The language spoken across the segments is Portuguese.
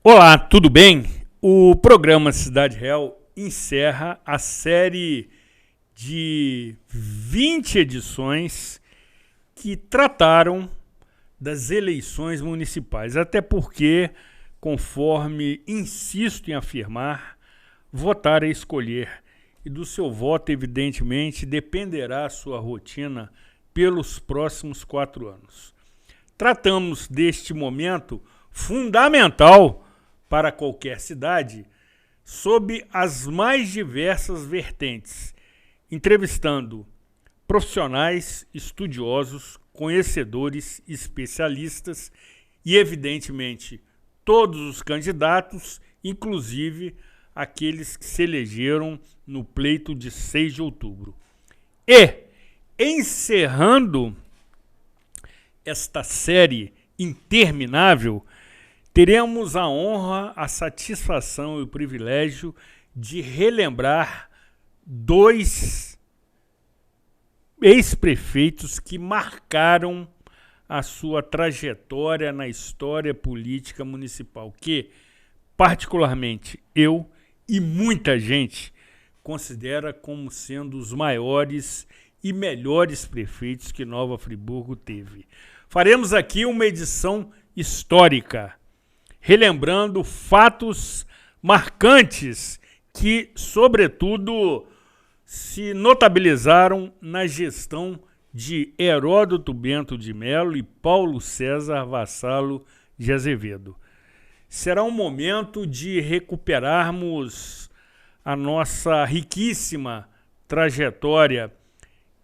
Olá, tudo bem? O programa Cidade Real encerra a série de 20 edições que trataram das eleições municipais, até porque, conforme insisto em afirmar, votar é escolher, e do seu voto, evidentemente, dependerá a sua rotina pelos próximos 4 anos. Tratamos deste momento fundamental para qualquer cidade, sob as mais diversas vertentes, entrevistando profissionais, estudiosos, conhecedores, especialistas e, evidentemente, todos os candidatos, inclusive aqueles que se elegeram no pleito de 6 de outubro. E, encerrando esta série interminável, teremos a honra, a satisfação e o privilégio de relembrar 2 ex-prefeitos que marcaram a sua trajetória na história política municipal, que, particularmente, eu e muita gente considera como sendo os maiores e melhores prefeitos que Nova Friburgo teve. Faremos aqui uma edição histórica, relembrando fatos marcantes que, sobretudo, se notabilizaram na gestão de Heródoto Bento de Melo e Paulo César Vassalo de Azevedo. Será um momento de recuperarmos a nossa riquíssima trajetória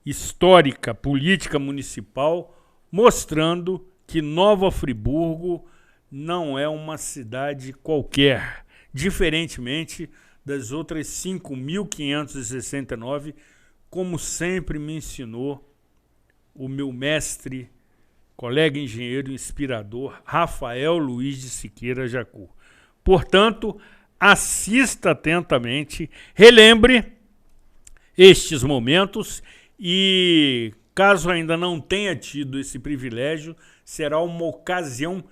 histórica, política municipal, mostrando que Nova Friburgo não é uma cidade qualquer, diferentemente das outras 5.569, como sempre me ensinou o meu mestre, colega engenheiro inspirador, Rafael Luiz de Siqueira Jacu. Portanto, assista atentamente, relembre estes momentos e, caso ainda não tenha tido esse privilégio, será uma ocasião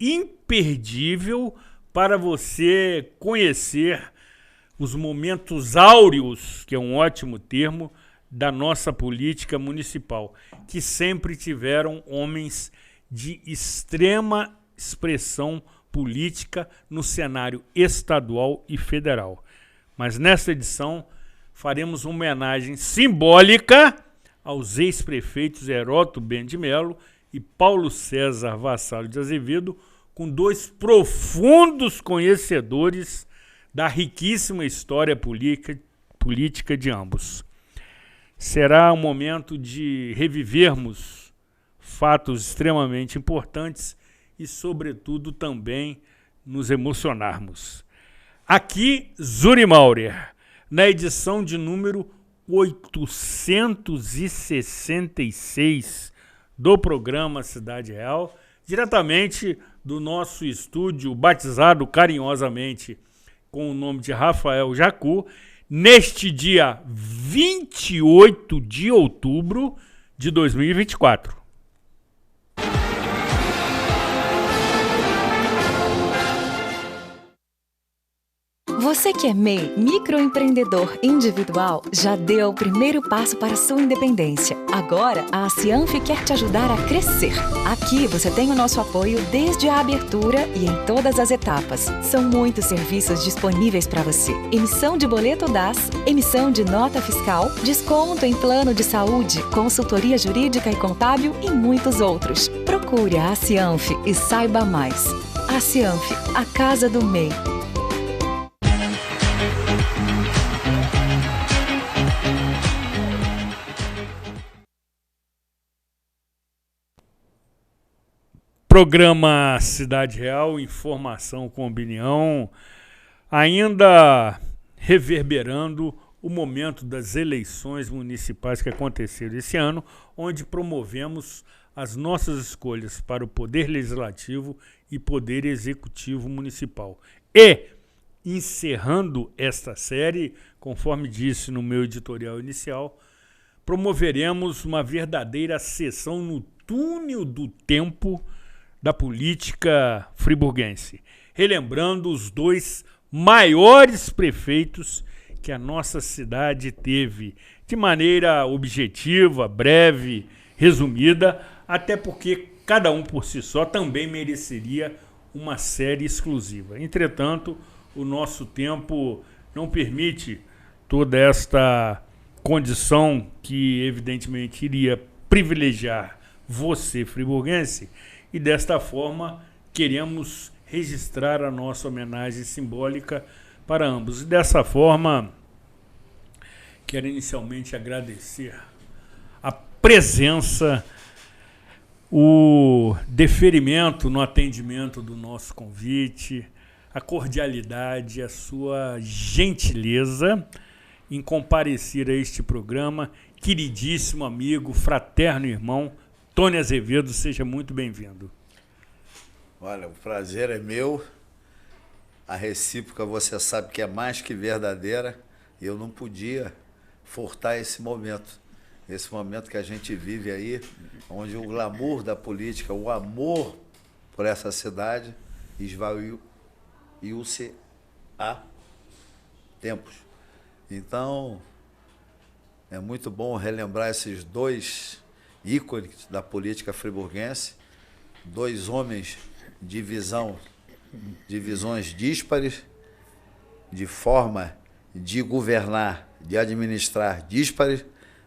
imperdível para você conhecer os momentos áureos, que é um ótimo termo, da nossa política municipal, que sempre tiveram homens de extrema expressão política no cenário estadual e federal. Mas nesta edição faremos uma homenagem simbólica aos ex-prefeitos Heródoto Bento de Melo e Paulo César Vassalo de Azevedo, com 2 profundos conhecedores da riquíssima história política de ambos. Será um momento de revivermos fatos extremamente importantes e, sobretudo, também nos emocionarmos. Aqui, Zuri Maurer, na edição de número 866 do programa Cidade Real, diretamente do nosso estúdio, batizado carinhosamente com o nome de Rafael Jacu, neste dia 28 de outubro de 2024. Você que é MEI, microempreendedor individual, já deu o primeiro passo para a sua independência. Agora, a Cianf quer te ajudar a crescer. Aqui você tem o nosso apoio desde a abertura e em todas as etapas. São muitos serviços disponíveis para você. Emissão de boleto DAS, emissão de nota fiscal, desconto em plano de saúde, consultoria jurídica e contábil e muitos outros. Procure a Cianf e saiba mais. A Cianf, a casa do MEI. Programa Cidade Real, informação com opinião, ainda reverberando o momento das eleições municipais que aconteceram esse ano, onde promovemos as nossas escolhas para o Poder Legislativo e Poder Executivo Municipal. E, encerrando esta série, conforme disse no meu editorial inicial, promoveremos uma verdadeira sessão no túnel do tempo da política friburguense. relembrando os 2 maiores prefeitos que a nossa cidade teve, de maneira objetiva, breve, resumida, até porque cada um por si só também mereceria uma série exclusiva. Entretanto, o nosso tempo não permite toda esta condição que, evidentemente, iria privilegiar você, friburguense, e desta forma queremos registrar a nossa homenagem simbólica para ambos. E dessa forma, quero inicialmente agradecer a presença, o deferimento no atendimento do nosso convite, a cordialidade, a sua gentileza em comparecer a este programa. Queridíssimo amigo, fraterno irmão, Tony Azevedo, seja muito bem-vindo. Olha, o prazer é meu. A recíproca você sabe que é mais que verdadeira. E eu não podia furtar esse momento que a gente vive aí, onde o glamour da política, o amor por essa cidade esvaiu-se há tempos. Então, é muito bom relembrar esses 2 ícones da política friburguense, 2 homens de visões díspares, de forma de governar, de administrar díspares,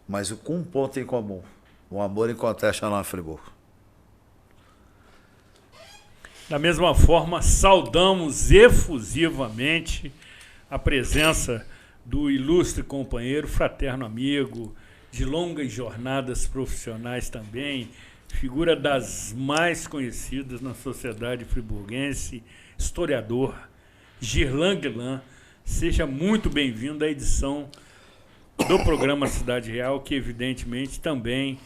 mas com um ponto em comum: o amor incontestável a Friburgo. Da mesma forma, saudamos efusivamente a presença do ilustre companheiro, fraterno amigo, de longas jornadas profissionais também, figura das mais conhecidas na sociedade friburguense, historiador, Girlan Guilan. Seja muito bem-vindo à edição do programa Cidade Real, que evidentemente também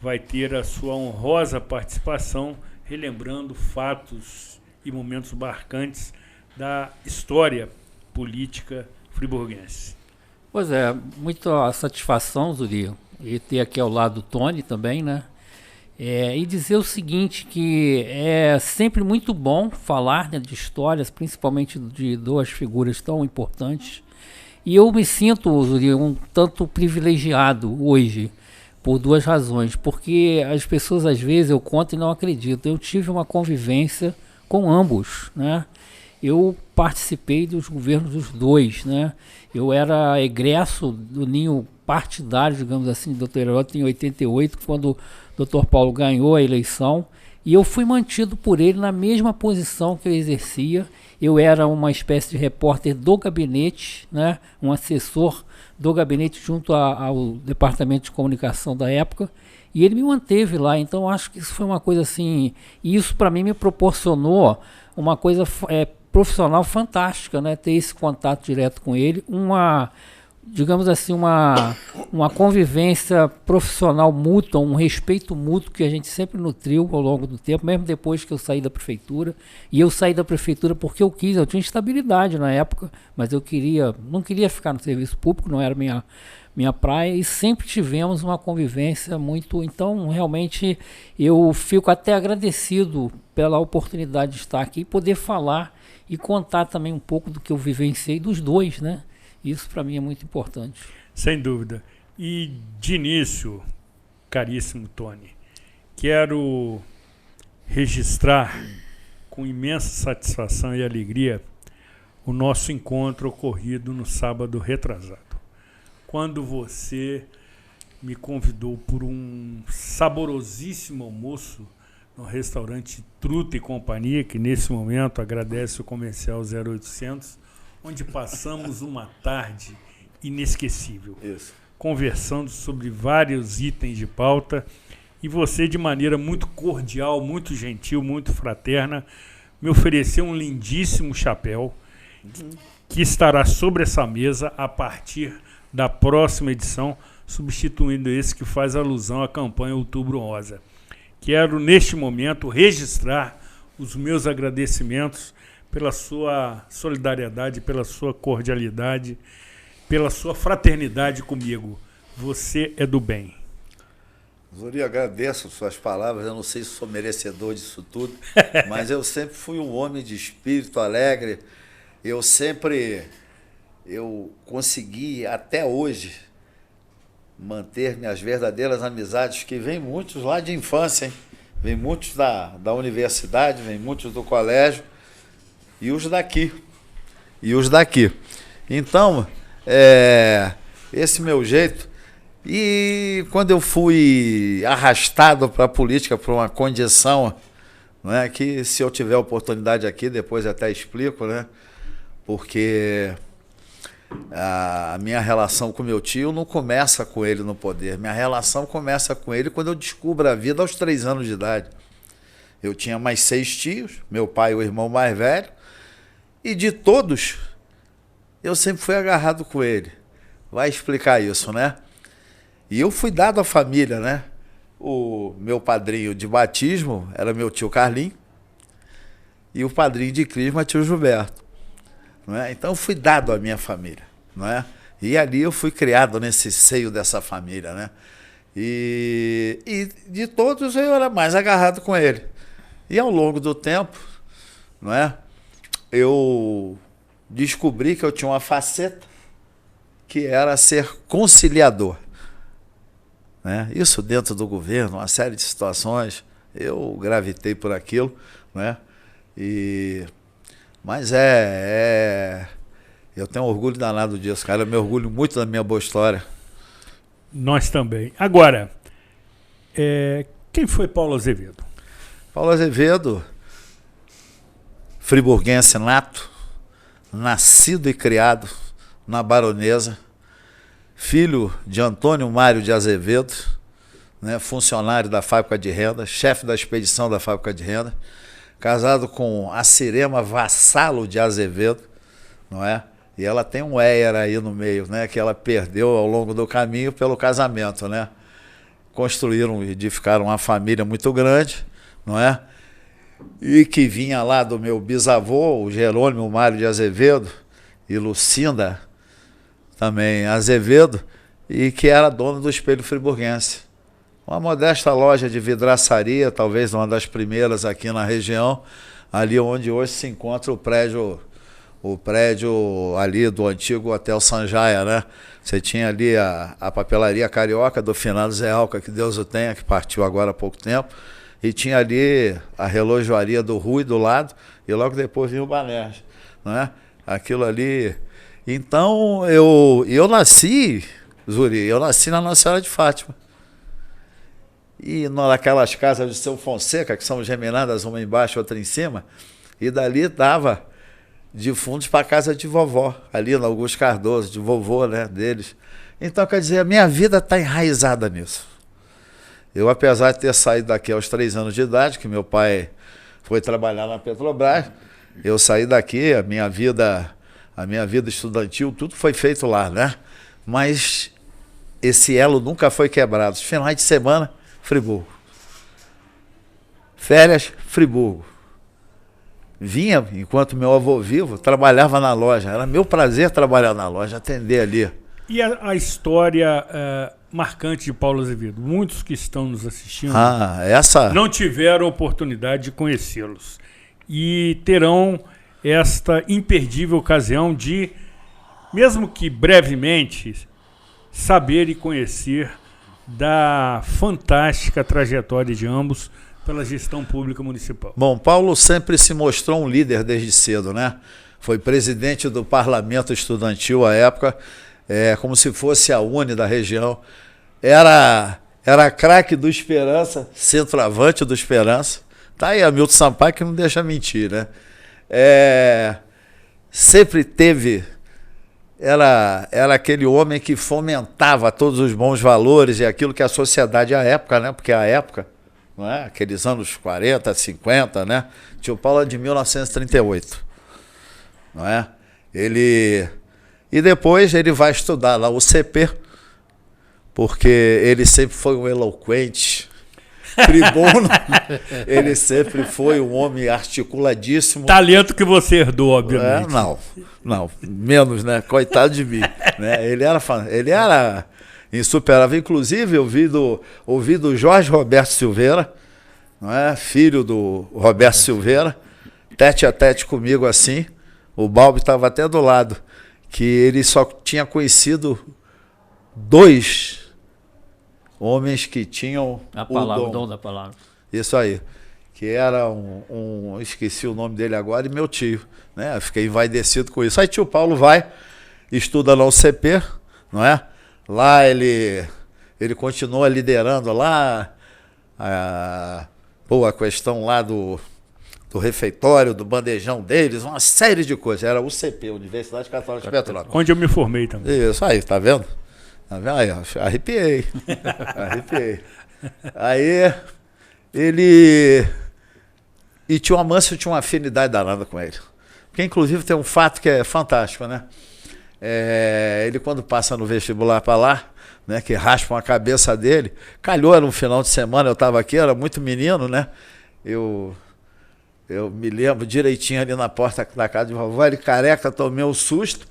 vai ter a sua honrosa participação, relembrando fatos e momentos marcantes da história política friburguense. Pois é, muita satisfação, Zuri, e ter aqui ao lado o Tony também, né? E dizer o seguinte, que é sempre muito bom falar, né, de histórias, principalmente de 2 figuras tão importantes. E eu me sinto, Zuri, um tanto privilegiado hoje, por 2 razões. Porque as pessoas, às vezes, eu conto e não acreditam. Eu tive uma convivência com ambos, né? Eu participei dos governos dos 2, né? Eu era egresso do ninho partidário, digamos assim, do Dr. Heródoto em 88, quando o Dr. Paulo ganhou a eleição, e eu fui mantido por ele na mesma posição que eu exercia. Eu era uma espécie de repórter do gabinete, né? Um assessor do gabinete junto ao departamento de comunicação da época, e ele me manteve lá. Então acho que isso foi uma coisa assim, e isso para mim me proporcionou uma coisa profissional fantástica, né? Ter esse contato direto com ele, digamos assim, uma convivência profissional mútua, um respeito mútuo que a gente sempre nutriu ao longo do tempo, mesmo depois que eu saí da prefeitura. E eu saí da prefeitura porque eu tinha estabilidade na época, mas não queria ficar no serviço público, não era minha praia, e sempre tivemos uma convivência muito. Então, realmente, eu fico até agradecido pela oportunidade de estar aqui e poder falar e contar também um pouco do que eu vivenciei dos 2, né? Isso para mim é muito importante. Sem dúvida. E de início, caríssimo Tony, quero registrar com imensa satisfação e alegria o nosso encontro ocorrido no sábado retrasado, quando você me convidou por um saborosíssimo almoço no restaurante Truta e Companhia, que nesse momento agradece o comercial 0800, onde passamos uma tarde inesquecível. Isso. Conversando sobre vários itens de pauta, e você, de maneira muito cordial, muito gentil, muito fraterna, me ofereceu um lindíssimo chapéu que estará sobre essa mesa a partir da próxima edição, substituindo esse que faz alusão à campanha Outubro Rosa. Quero, neste momento, registrar os meus agradecimentos pela sua solidariedade, pela sua cordialidade, pela sua fraternidade comigo. Você é do bem. Zuri, agradeço suas palavras, eu não sei se sou merecedor disso tudo, mas eu sempre fui um homem de espírito alegre, eu consegui até hoje manter minhas verdadeiras amizades, que vem muitos lá de infância, hein? Vem muitos da universidade, vem muitos do colégio, e os daqui. Então, esse meu jeito. E quando eu fui arrastado para a política, por uma condição, né, que se eu tiver oportunidade aqui, depois até explico, né, porque a minha relação com meu tio não começa com ele no poder. Minha relação começa com ele quando eu descubro a vida aos 3 anos de idade. Eu tinha mais 6 tios, meu pai, o irmão mais velho, e de todos, eu sempre fui agarrado com ele. Vai explicar isso, né? E eu fui dado à família, né? O meu padrinho de batismo era meu tio Carlinho, e o padrinho de crisma, tio Gilberto. Não é? Então eu fui dado à minha família, não é? E ali eu fui criado nesse seio dessa família, né? E de todos eu era mais agarrado com ele. E ao longo do tempo, não é? Eu descobri que eu tinha uma faceta que era ser conciliador, né? Isso dentro do governo, uma série de situações, eu gravitei por aquilo, né? Mas eu tenho orgulho danado disso, cara. Eu me orgulho muito da minha boa história. Nós também. Agora, quem foi Paulo Azevedo? Paulo Azevedo, friburguense nato, nascido e criado na Baronesa, filho de Antônio Mário de Azevedo, né, funcionário da fábrica de renda, chefe da expedição da fábrica de renda, casado com a Cirema Vassalo de Azevedo, não é? E ela tem um éier aí no meio, né, que ela perdeu ao longo do caminho pelo casamento, né? Construíram, edificaram uma família muito grande, não é? E que vinha lá do meu bisavô, o Jerônimo Mário de Azevedo, e Lucinda também Azevedo, e que era dono do Espelho Friburguense. Uma modesta loja de vidraçaria, talvez uma das primeiras aqui na região, ali onde hoje se encontra o prédio ali do antigo Hotel Sanjaia, né? Você tinha ali a papelaria carioca do finado Zé Alca, que Deus o tenha, que partiu agora há pouco tempo, e tinha ali a relojoaria do Rui do lado, e logo depois vinha o Banerj, né? Aquilo ali. Então, eu nasci, Zuri, eu nasci na Nossa Senhora de Fátima. E naquelas casas de Seu Fonseca, que são geminadas, uma embaixo, outra em cima, e dali dava de fundos para a casa de vovó, ali no Augusto Cardoso, de vovô, né, deles. Então, quer dizer, a minha vida está enraizada nisso. Eu, apesar de ter saído daqui aos 3 anos de idade, que meu pai foi trabalhar na Petrobras, eu saí daqui, a minha vida estudantil, tudo foi feito lá, né? Mas esse elo nunca foi quebrado. Os finais de semana, Friburgo. Férias, Friburgo. Vinha, enquanto meu avô vivo, trabalhava na loja. Era meu prazer trabalhar na loja, atender ali. E a história marcante de Paulo Azevedo? Muitos que estão nos assistindo não tiveram oportunidade de conhecê-los. E terão esta imperdível ocasião de, mesmo que brevemente, saber e conhecer da fantástica trajetória de ambos pela gestão pública municipal. Bom, Paulo sempre se mostrou um líder desde cedo, né? Foi presidente do parlamento estudantil à época, como se fosse a UNE da região. Era craque do Esperança, centroavante do Esperança. Tá aí Hamilton Sampaio que não deixa mentir, né? Sempre teve... Era aquele homem que fomentava todos os bons valores e aquilo que a sociedade à época, né? Porque a época, não é? Aqueles anos 40, 50, né? Tio Paulo é de 1938, não é? E depois ele vai estudar lá o CP, porque ele sempre foi um eloquente, tribuno, ele sempre foi um homem articuladíssimo. Talento que você herdou, obviamente. Não, menos, né? Coitado de mim. Né? Ele insuperável. Inclusive, ouvi do Jorge Roberto Silveira, não é? Filho do Roberto Silveira, tete a tete comigo assim, o Balbi estava até do lado, que ele só tinha conhecido 2 homens que tinham A palavra, o o dom da palavra. Isso aí. Que era esqueci o nome dele agora, e meu tio, né? Eu fiquei envaidecido com isso. Aí tio Paulo vai, estuda na UCP, não é? Lá ele continua liderando lá a questão lá do refeitório, do bandejão deles, uma série de coisas. Era UCP, Universidade Católica de Petrópolis. Onde eu me formei também. Isso aí, tá vendo? Tá vendo? Aí, arrepiei. Arrepiei. Aí ele... E tio Amâncio tinha uma afinidade danada com ele. Porque, inclusive, tem um fato que é fantástico, né? Ele, quando passa no vestibular para lá, né, que raspam a cabeça dele, calhou, era um final de semana, eu estava aqui, era muito menino, né? Eu me lembro direitinho ali na porta da casa de vovó, ele careca, tomei um susto,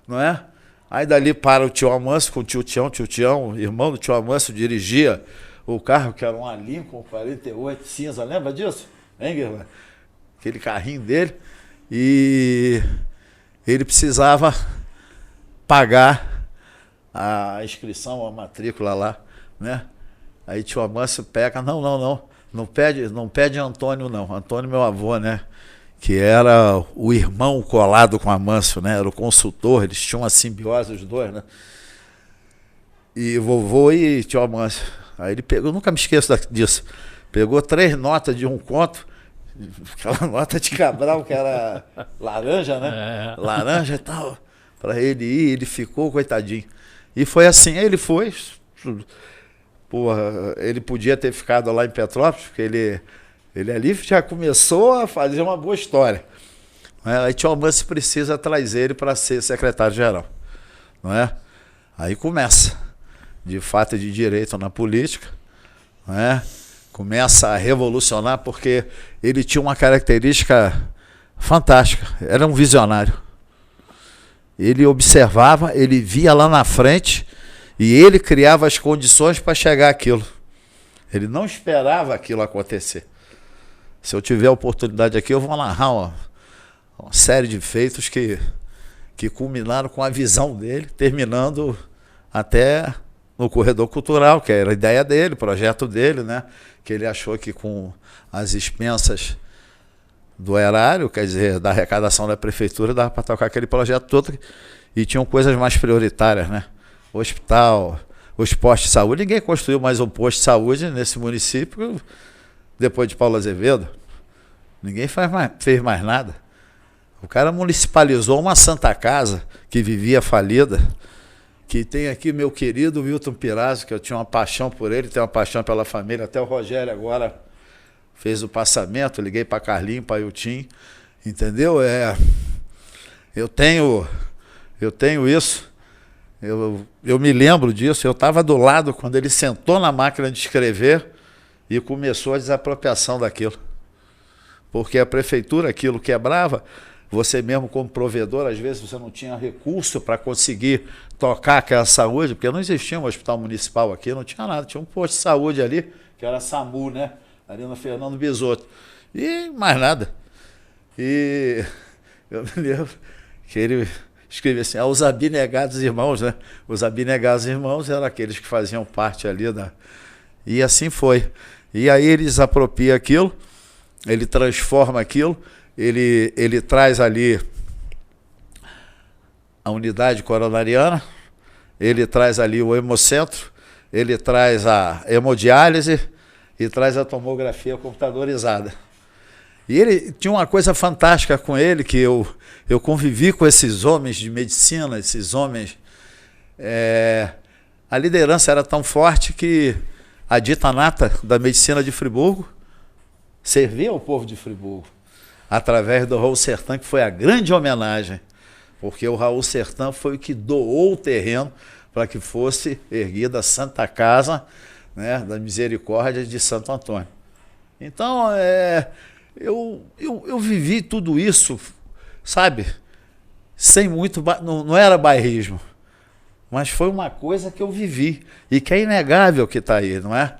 não é? Aí dali para o tio Amâncio com o tio Tião, irmão do tio Amâncio, dirigia o carro, que era um Lincoln 48 cinza, lembra disso? Hein, Guilherme? Aquele carrinho dele. E ele precisava pagar a inscrição, a matrícula lá, né? Aí tio Amâncio pega, não pede Antônio não, Antônio meu avô, né? Que era o irmão colado com Amâncio, né? Era o consultor, eles tinham uma simbiose os dois, né? E vovô e tio Amâncio. Aí ele pegou, eu nunca me esqueço disso, pegou 3 notas de 1 conto, aquela nota de Cabral que era laranja, né? Laranja e tal, para ele ir, ele ficou, coitadinho. E foi assim, ele foi, porra, ele podia ter ficado lá em Petrópolis, porque ele ali já começou a fazer uma boa história. Aí tio Amâncio precisa trazer ele para ser secretário-geral, não é? Aí começa, de fato, de direito na política, não é? Começa a revolucionar, porque ele tinha uma característica fantástica, era um visionário. Ele observava, ele via lá na frente e ele criava as condições para chegar àquilo. Ele não esperava aquilo acontecer. Se eu tiver a oportunidade aqui, eu vou narrar uma série de feitos que culminaram com a visão dele, terminando até no corredor cultural, que era a ideia dele, o projeto dele, né? Que ele achou que com as expensas do erário, quer dizer, da arrecadação da prefeitura, dava para tocar aquele projeto todo, e tinham coisas mais prioritárias, né? O hospital, os postos de saúde. Ninguém construiu mais um posto de saúde nesse município depois de Paulo Azevedo. Ninguém fez mais nada. O cara municipalizou uma Santa Casa que vivia falida, que tem aqui meu querido Wilton Pirazzo, que eu tinha uma paixão por ele, tenho uma paixão pela família, até o Rogério agora fez o passamento, liguei para Carlinho, para Wilton, entendeu? Eu tenho isso, eu me lembro disso, eu estava do lado quando ele sentou na máquina de escrever e começou a desapropriação daquilo. Porque a prefeitura, aquilo quebrava, você mesmo como provedor, às vezes você não tinha recurso para conseguir tocar aquela saúde, porque não existia um hospital municipal aqui, não tinha nada, tinha um posto de saúde ali, que era SAMU, né? Ali no Fernando Bisotto. E mais nada. E eu me lembro que ele escrevia assim, os abnegados irmãos, né? Os abnegados irmãos eram aqueles que faziam parte ali da... E assim foi. E aí ele desapropria aquilo, ele transforma aquilo, ele traz ali a unidade coronariana, ele traz ali o hemocentro, ele traz a hemodiálise e traz a tomografia computadorizada. E ele tinha uma coisa fantástica com ele, que eu convivi com esses homens de medicina, esses homens... a liderança era tão forte que a dita nata da medicina de Friburgo servia ao povo de Friburgo, através do Raul Sertã, que foi a grande homenagem, porque o Raul Sertã foi o que doou o terreno para que fosse erguida a Santa Casa, né, da Misericórdia de Santo Antônio. Então, eu vivi tudo isso, sabe, sem muito... Não era bairrismo. mas foi uma coisa que eu vivi e que é inegável que está aí, não é?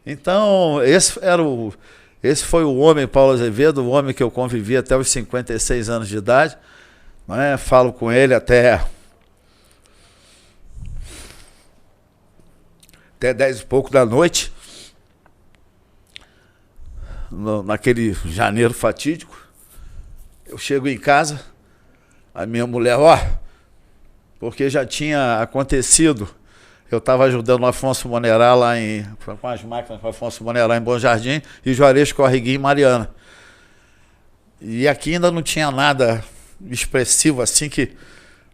Então, esse foi o homem, Paulo Azevedo, o homem que eu convivi até os 56 anos de idade, não é? Falo com ele até 10 e pouco da noite, naquele janeiro fatídico. Eu chego em casa, a minha mulher, porque já tinha acontecido, eu estava ajudando o Afonso Monerá lá com as máquinas com o Afonso Monerá em Bom Jardim e Juarez Corriguinho em Mariana. E aqui ainda não tinha nada expressivo assim que,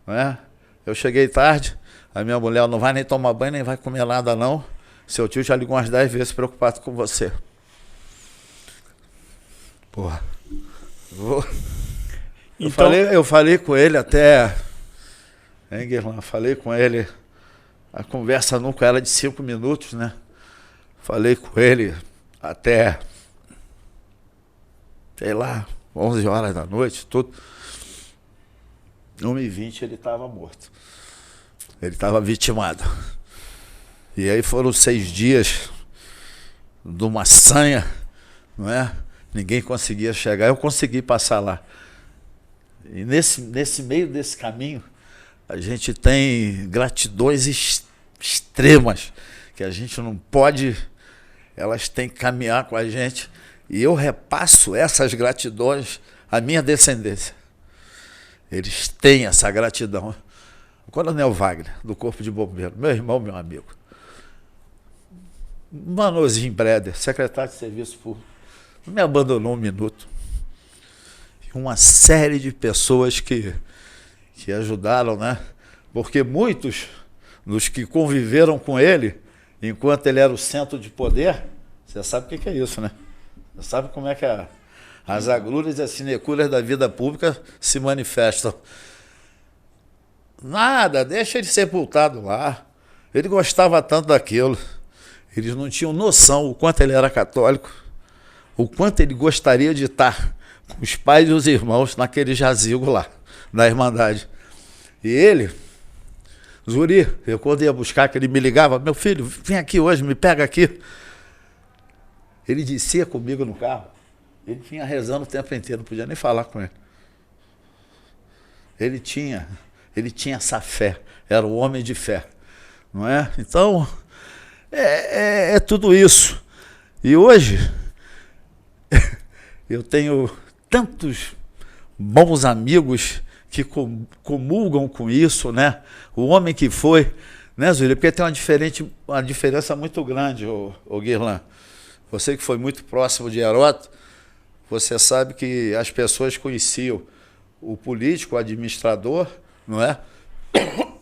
né? Eu cheguei tarde, a minha mulher não vai nem tomar banho, nem vai comer nada não. Seu tio já ligou umas 10 vezes preocupado com você. Porra. Então, eu falei com ele até... Hein, Guilherme? Falei com ele... A conversa nunca era de 5 minutos, né? Falei com ele até... Sei lá, 11 horas da noite, tudo. 1h20 ele estava morto. Ele estava vitimado. E aí foram 6 dias de uma sanha, não é? Ninguém conseguia chegar, eu consegui passar lá. E nesse meio desse caminho, a gente tem gratidões extremas, que a gente não pode, elas têm que caminhar com a gente. E eu repasso essas gratidões à minha descendência. Eles têm essa gratidão. O Coronel Wagner, do Corpo de Bombeiro, meu irmão, meu amigo. Manozinho Breder, secretário de Serviço Público, não me abandonou um minuto. Uma série de pessoas que ajudaram, né? Porque muitos dos que conviveram com ele, enquanto ele era o centro de poder, você sabe o que é isso, né? Você sabe como é que as agruras e as sinecúrias da vida pública se manifestam. Nada, deixa ele sepultado lá. Ele gostava tanto daquilo. Eles não tinham noção o quanto ele era católico, o quanto ele gostaria de estar com os pais e os irmãos naquele jazigo lá, na Irmandade. E ele, Zuri, eu quando ia buscar, que ele me ligava, meu filho, vem aqui hoje, me pega aqui. Ele descia comigo no carro, ele vinha rezando o tempo inteiro, não podia nem falar com ele. Ele tinha essa fé, era o homem de fé, não é? Então, é tudo isso. E hoje, eu tenho tantos bons amigos que comulgam com isso, né? O homem que foi, né, Zúlia? Porque tem uma diferença muito grande, ô Guirlan. Você que foi muito próximo de Heródoto, você sabe que as pessoas conheciam o político, o administrador, não é?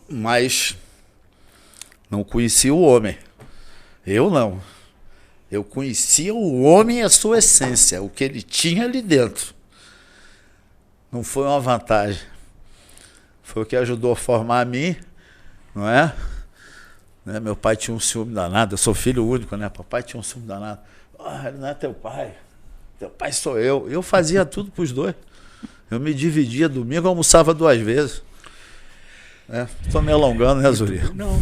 Mas não conheciam o homem. Eu não. Eu conhecia o homem e a sua essência, o que ele tinha ali dentro. Não foi uma vantagem. Foi o que ajudou a formar a mim, não é? Meu pai tinha um ciúme danado, eu sou filho único, né? Papai tinha um ciúme danado. Ele não é teu pai sou eu. Eu fazia tudo para os dois. Eu me dividia domingo, almoçava 2 vezes. Estou me alongando, né, Zuri? Não,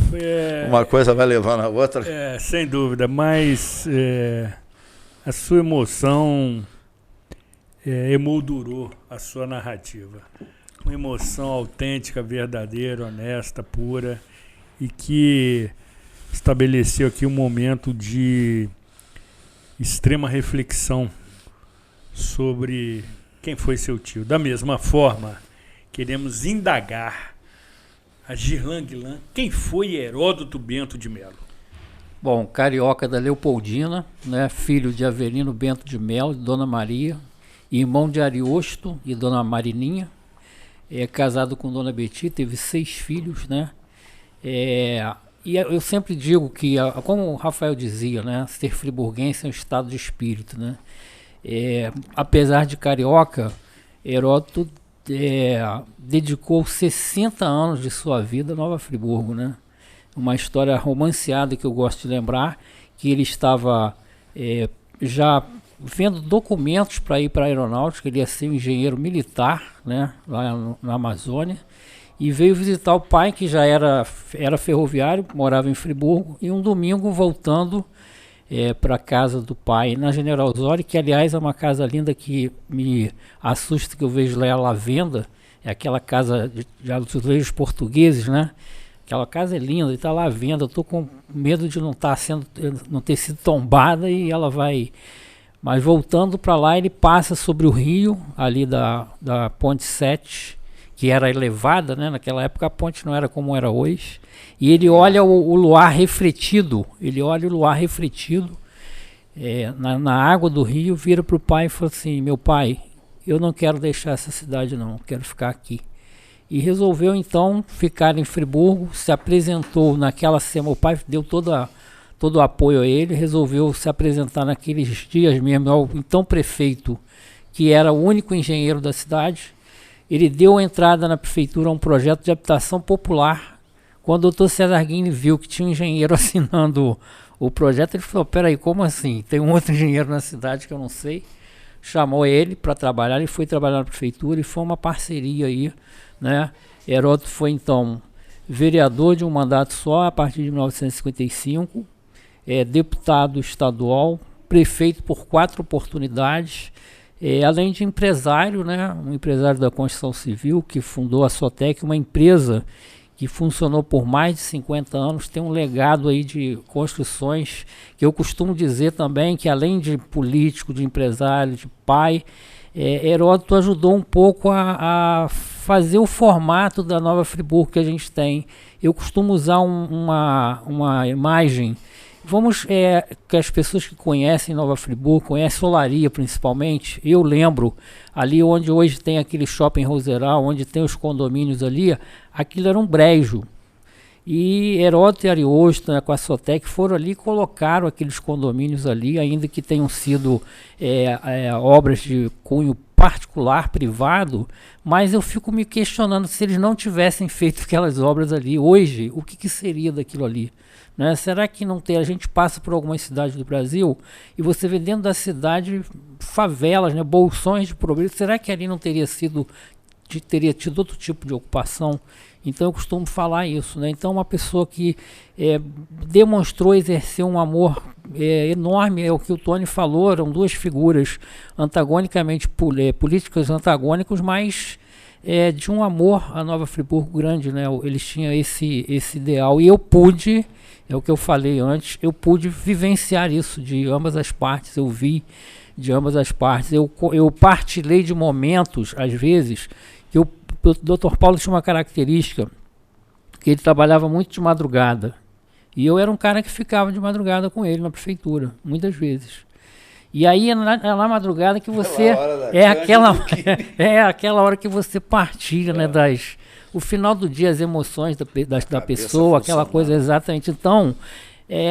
uma coisa vai levando a outra. Sem dúvida, mas a sua emoção emoldurou a sua narrativa. Uma emoção autêntica, verdadeira, honesta, pura, e que estabeleceu aqui um momento de extrema reflexão sobre quem foi seu tio. Da mesma forma, queremos indagar a Girlan Guillain, quem foi Heródoto Bento de Melo? Bom, carioca da Leopoldina, né, filho de Avelino Bento de Melo e Dona Maria, irmão de Ariosto e Dona Marininha, casado com Dona Beti, teve 6 filhos, né? E eu sempre digo que, como o Rafael dizia, né, ser friburguense é um estado de espírito, né? Apesar de carioca, Heródoto dedicou 60 anos de sua vida a Nova Friburgo, né? Uma história romanceada que eu gosto de lembrar, que ele estava já vendo documentos para ir para a aeronáutica, ele ia ser um engenheiro militar, né, lá na Amazônia, e veio visitar o pai, que já era ferroviário, morava em Friburgo, e um domingo voltando para a casa do pai, na General Osório, que aliás é uma casa linda que me assusta, que eu vejo lá ela à venda, é aquela casa de azulejos portugueses, né? Aquela casa é linda, está lá à venda, eu estou com medo de não ter sido tombada e ela vai... Mas voltando para lá, ele passa sobre o rio, ali da Ponte 7, que era elevada, né? Naquela época a ponte não era como era hoje. E ele olha o luar refletido, na água do rio, vira para o pai e fala assim: meu pai, eu não quero deixar essa cidade não, quero ficar aqui. E resolveu então ficar em Friburgo, se apresentou naquela semana, o pai deu todo o apoio a ele, resolveu se apresentar naqueles dias mesmo ao então prefeito, que era o único engenheiro da cidade. Ele deu entrada na prefeitura a um projeto de habitação popular. Quando o doutor César Guini viu que tinha um engenheiro assinando o projeto, ele falou: peraí, como assim? Tem um outro engenheiro na cidade que eu não sei. Chamou ele para trabalhar, ele foi trabalhar na prefeitura e foi uma parceria aí, né? Heródoto foi então vereador de um mandato só a partir de 1955, deputado estadual, prefeito por 4 oportunidades, além de empresário, né? Um empresário da construção civil que fundou a Sotec, uma empresa que funcionou por mais de 50 anos, tem um legado aí de construções, que eu costumo dizer também que além de político, de empresário, de pai, Heródoto ajudou um pouco a fazer o formato da Nova Friburgo que a gente tem. Eu costumo usar uma imagem, que as pessoas que conhecem Nova Friburgo, conhecem Olaria principalmente, eu lembro, ali onde hoje tem aquele shopping Roseral, onde tem os condomínios ali, aquilo era um brejo. E Heródoto e Ariosto, né, com a Sotec, foram ali e colocaram aqueles condomínios ali, ainda que tenham sido obras de cunho particular, privado, mas eu fico me questionando se eles não tivessem feito aquelas obras ali, hoje, o que seria daquilo ali? Né? Será que não tem? A gente passa por algumas cidades do Brasil e você vê dentro da cidade favelas, né, bolsões de pobreza. Será que ali não teria tido outro tipo de ocupação? Então eu costumo falar isso, né? Então uma pessoa que demonstrou exercer um amor enorme, é o que o Tony falou, eram 2 figuras antagonicamente políticas antagônicos, mas de um amor à Nova Friburgo grande, né? Eles tinham esse ideal e eu pude, é o que eu falei antes, eu pude vivenciar isso de ambas as partes, eu vi de ambas as partes, eu partilhei de momentos, às vezes, que o Dr. Paulo tinha uma característica, que ele trabalhava muito de madrugada, e eu era um cara que ficava de madrugada com ele na prefeitura, muitas vezes. E aí é na madrugada que você aquela hora que você partilha, né, o final do dia, as emoções da pessoa, aquela coisa, exatamente. Então,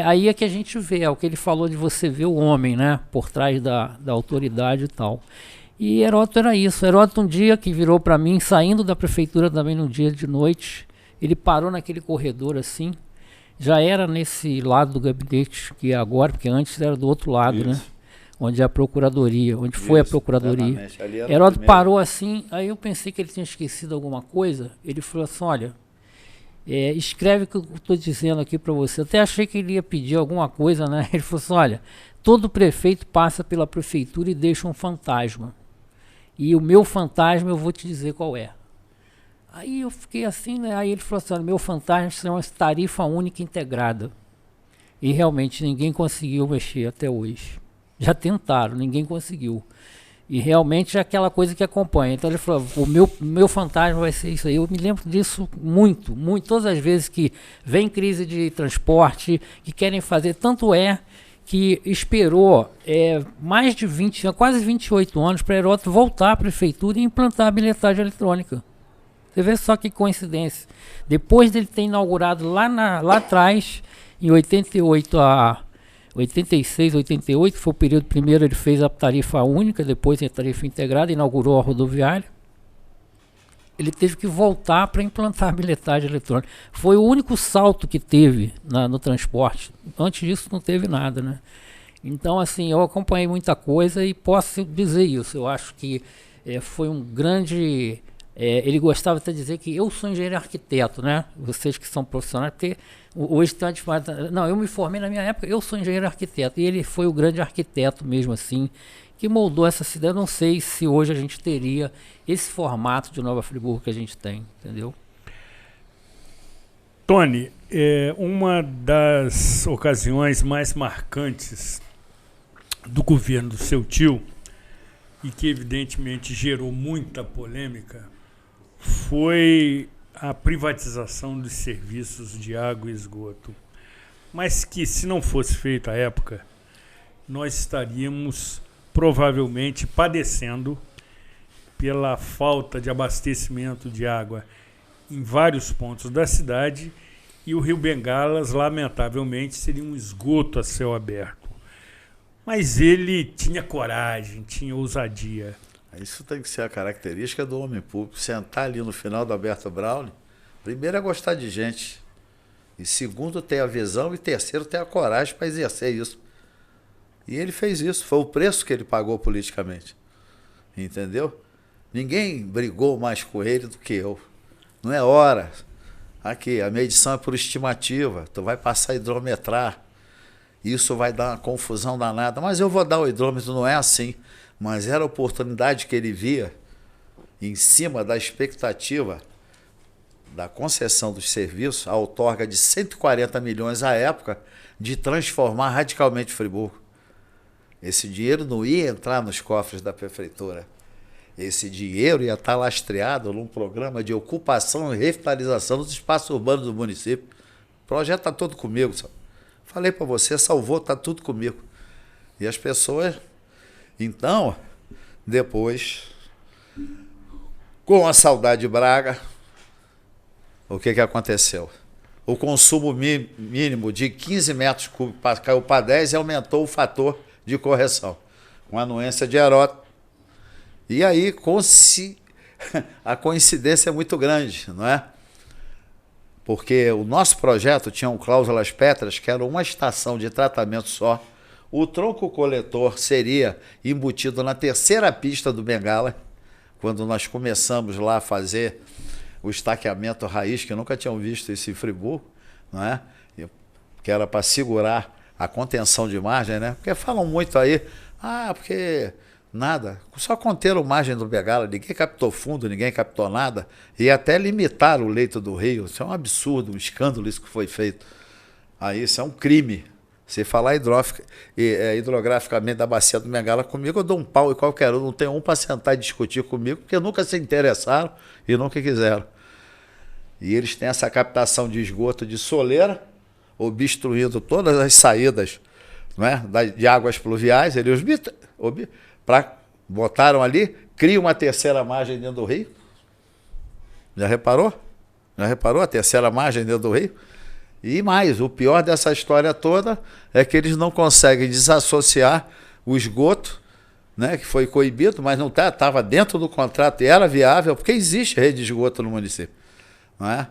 aí é que a gente vê, é o que ele falou de você ver o homem, né, por trás da autoridade e tal. E Heródoto era isso. Heródoto um dia que virou para mim, saindo da prefeitura também num dia de noite, ele parou naquele corredor assim, já era nesse lado do gabinete que é agora, porque antes era do outro lado, isso, né? Onde é a procuradoria, onde foi a procuradoria. Heródoto parou assim, aí eu pensei que ele tinha esquecido alguma coisa, ele falou assim: olha, escreve o que eu estou dizendo aqui para você. Eu até achei que ele ia pedir alguma coisa, né? Ele falou assim: olha, todo prefeito passa pela prefeitura e deixa um fantasma. E o meu fantasma eu vou te dizer qual é. Aí eu fiquei assim, né? Aí ele falou assim: olha, meu fantasma chama-se tarifa única integrada. E realmente ninguém conseguiu mexer até hoje. Já tentaram, ninguém conseguiu. E realmente é aquela coisa que acompanha. Então ele falou: o meu fantasma vai ser isso aí. Eu me lembro disso muito, muito. Todas as vezes que vem crise de transporte, que querem fazer, tanto é que esperou mais de 20, quase 28 anos para Heródoto voltar à prefeitura e implantar a bilhetagem eletrônica. Você vê só que coincidência. Depois dele ter inaugurado lá atrás, em 88 a 86, 88, foi o período primeiro, ele fez a tarifa única, depois a tarifa integrada, inaugurou a rodoviária. Ele teve que voltar para implantar a bilhetagem eletrônica. Foi o único salto que teve no transporte. Antes disso não teve nada, né? Então, assim, eu acompanhei muita coisa e posso dizer isso. Eu acho que foi um grande ele gostava até de dizer que eu sou engenheiro arquiteto, né? Vocês que são profissionais, porque hoje tem uma diferença. Não, eu me formei na minha época, eu sou engenheiro arquiteto. E ele foi o grande arquiteto mesmo assim, que moldou essa cidade. Eu não sei se hoje a gente teria esse formato de Nova Friburgo que a gente tem, entendeu? Tony, uma das ocasiões mais marcantes do governo do seu tio, e que evidentemente gerou muita polêmica, foi a privatização dos serviços de água e esgoto. Mas que, se não fosse feito à época, nós estaríamos provavelmente padecendo pela falta de abastecimento de água em vários pontos da cidade, e o Rio Bengalas, lamentavelmente, seria um esgoto a céu aberto. Mas ele tinha coragem, tinha ousadia. Isso tem que ser a característica do homem público. Sentar ali no final do Alberto Brauli, primeiro é gostar de gente, e segundo ter a visão, e terceiro ter a coragem para exercer isso. E ele fez isso, foi o preço que ele pagou politicamente. Entendeu? Ninguém brigou mais com ele do que eu. Não é hora. Aqui, a medição é por estimativa. Tu vai passar a hidrometrar. Isso vai dar uma confusão danada. Mas eu vou dar o hidrômetro, não é assim. Mas era a oportunidade que ele via em cima da expectativa da concessão dos serviços, a outorga de 140 milhões à época, de transformar radicalmente Friburgo. Esse dinheiro não ia entrar nos cofres da prefeitura. Esse dinheiro ia estar lastreado num programa de ocupação e revitalização dos espaços urbanos do município. O projeto está todo comigo. Sabe? Falei para você, salvou, está tudo comigo. E as pessoas... Então, depois, com a saudade de Braga, o que aconteceu? O consumo mínimo de 15 metros cúbicos caiu para 10 e aumentou o fator de correção, com a anuência de Heródoto. E aí a coincidência é muito grande, não é? Porque o nosso projeto tinha cláusulas pétreas, que era uma estação de tratamento só. O tronco coletor seria embutido na terceira pista do Bengala, quando nós começamos lá a fazer o estaqueamento raiz, que nunca tinham visto isso em Friburgo, não é? Que era para segurar a contenção de margem, né? Porque falam muito aí, porque nada, só conteram margem do Bengala, ninguém captou fundo, ninguém captou nada, e até limitaram o leito do rio. Isso é um absurdo, um escândalo isso que foi feito. Aí isso é um crime. Se falar hidrograficamente da bacia do Bengala comigo, eu dou um pau em qualquer um, não tem um para sentar e discutir comigo, porque nunca se interessaram e nunca quiseram. E eles têm essa captação de esgoto de soleira, obstruindo todas as saídas, não é? De águas pluviais. Eles botaram ali, cria uma terceira margem dentro do rio. Já reparou? Já reparou a terceira margem dentro do rio? E mais, o pior dessa história toda é que eles não conseguem desassociar o esgoto, né, que foi coibido, mas não estava dentro do contrato e era viável, porque existe rede de esgoto no município. Não é?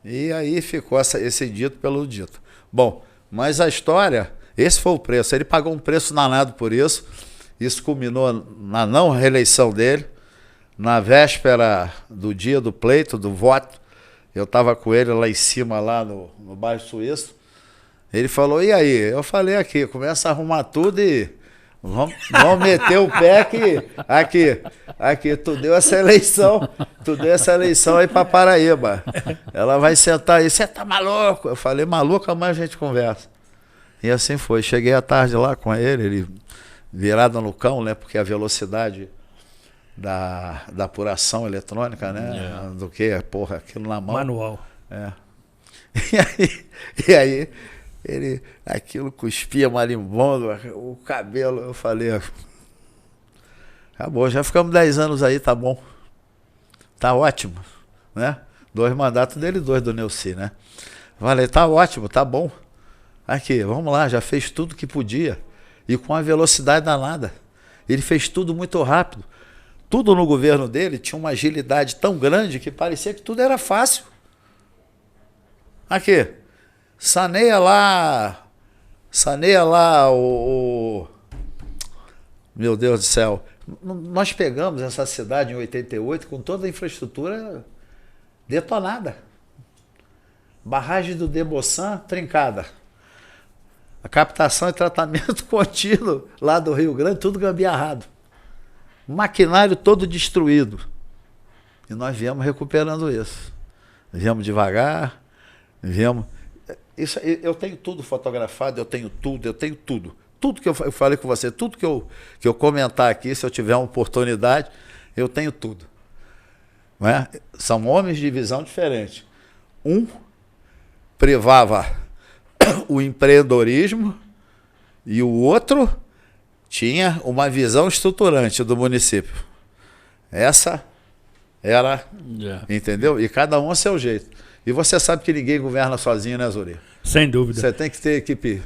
E aí ficou esse dito pelo dito. Bom, mas a história, esse foi o preço. Ele pagou um preço danado por isso. Isso culminou na não reeleição dele, na véspera do dia do pleito, do voto. Eu estava com ele lá em cima, lá no bairro Suíço. Ele falou, e aí? Eu falei aqui, começa a arrumar tudo e vamos meter o pé aqui, tu deu essa eleição aí para Paraíba. Ela vai sentar aí, você tá maluco? Eu falei, maluco, amanhã a gente conversa. E assim foi, cheguei à tarde lá com ele virado no cão, né, porque a velocidade da apuração eletrônica, né? Do que, aquilo na mão. Manual. E aí ele, aquilo cuspia marimbondo, o cabelo, eu falei, acabou, já ficamos 10 anos aí, tá bom. Tá ótimo, né? 2 mandatos dele, 2 do Neuci, né? Falei, tá ótimo, tá bom. Aqui, vamos lá, já fez tudo que podia. E com a velocidade danada. Ele fez tudo muito rápido. Tudo no governo dele tinha uma agilidade tão grande que parecia que tudo era fácil. Aqui, saneia lá o... Meu Deus do céu. Nós pegamos essa cidade em 88 com toda a infraestrutura detonada. Barragem do Deboçan trincada. A captação e tratamento contínuo lá do Rio Grande, tudo gambiarrado. O maquinário todo destruído. E nós viemos recuperando isso. Viemos devagar, viemos... Isso, eu tenho tudo fotografado, eu tenho tudo. Tudo que eu falei com você, tudo que eu comentar aqui, se eu tiver uma oportunidade, eu tenho tudo. Não é? São homens de visão diferente. Um privava o empreendedorismo e o outro tinha uma visão estruturante do município. Essa era, entendeu? E cada um a seu jeito. E você sabe que ninguém governa sozinho, né, Zuri? Sem dúvida. Você tem que ter equipe.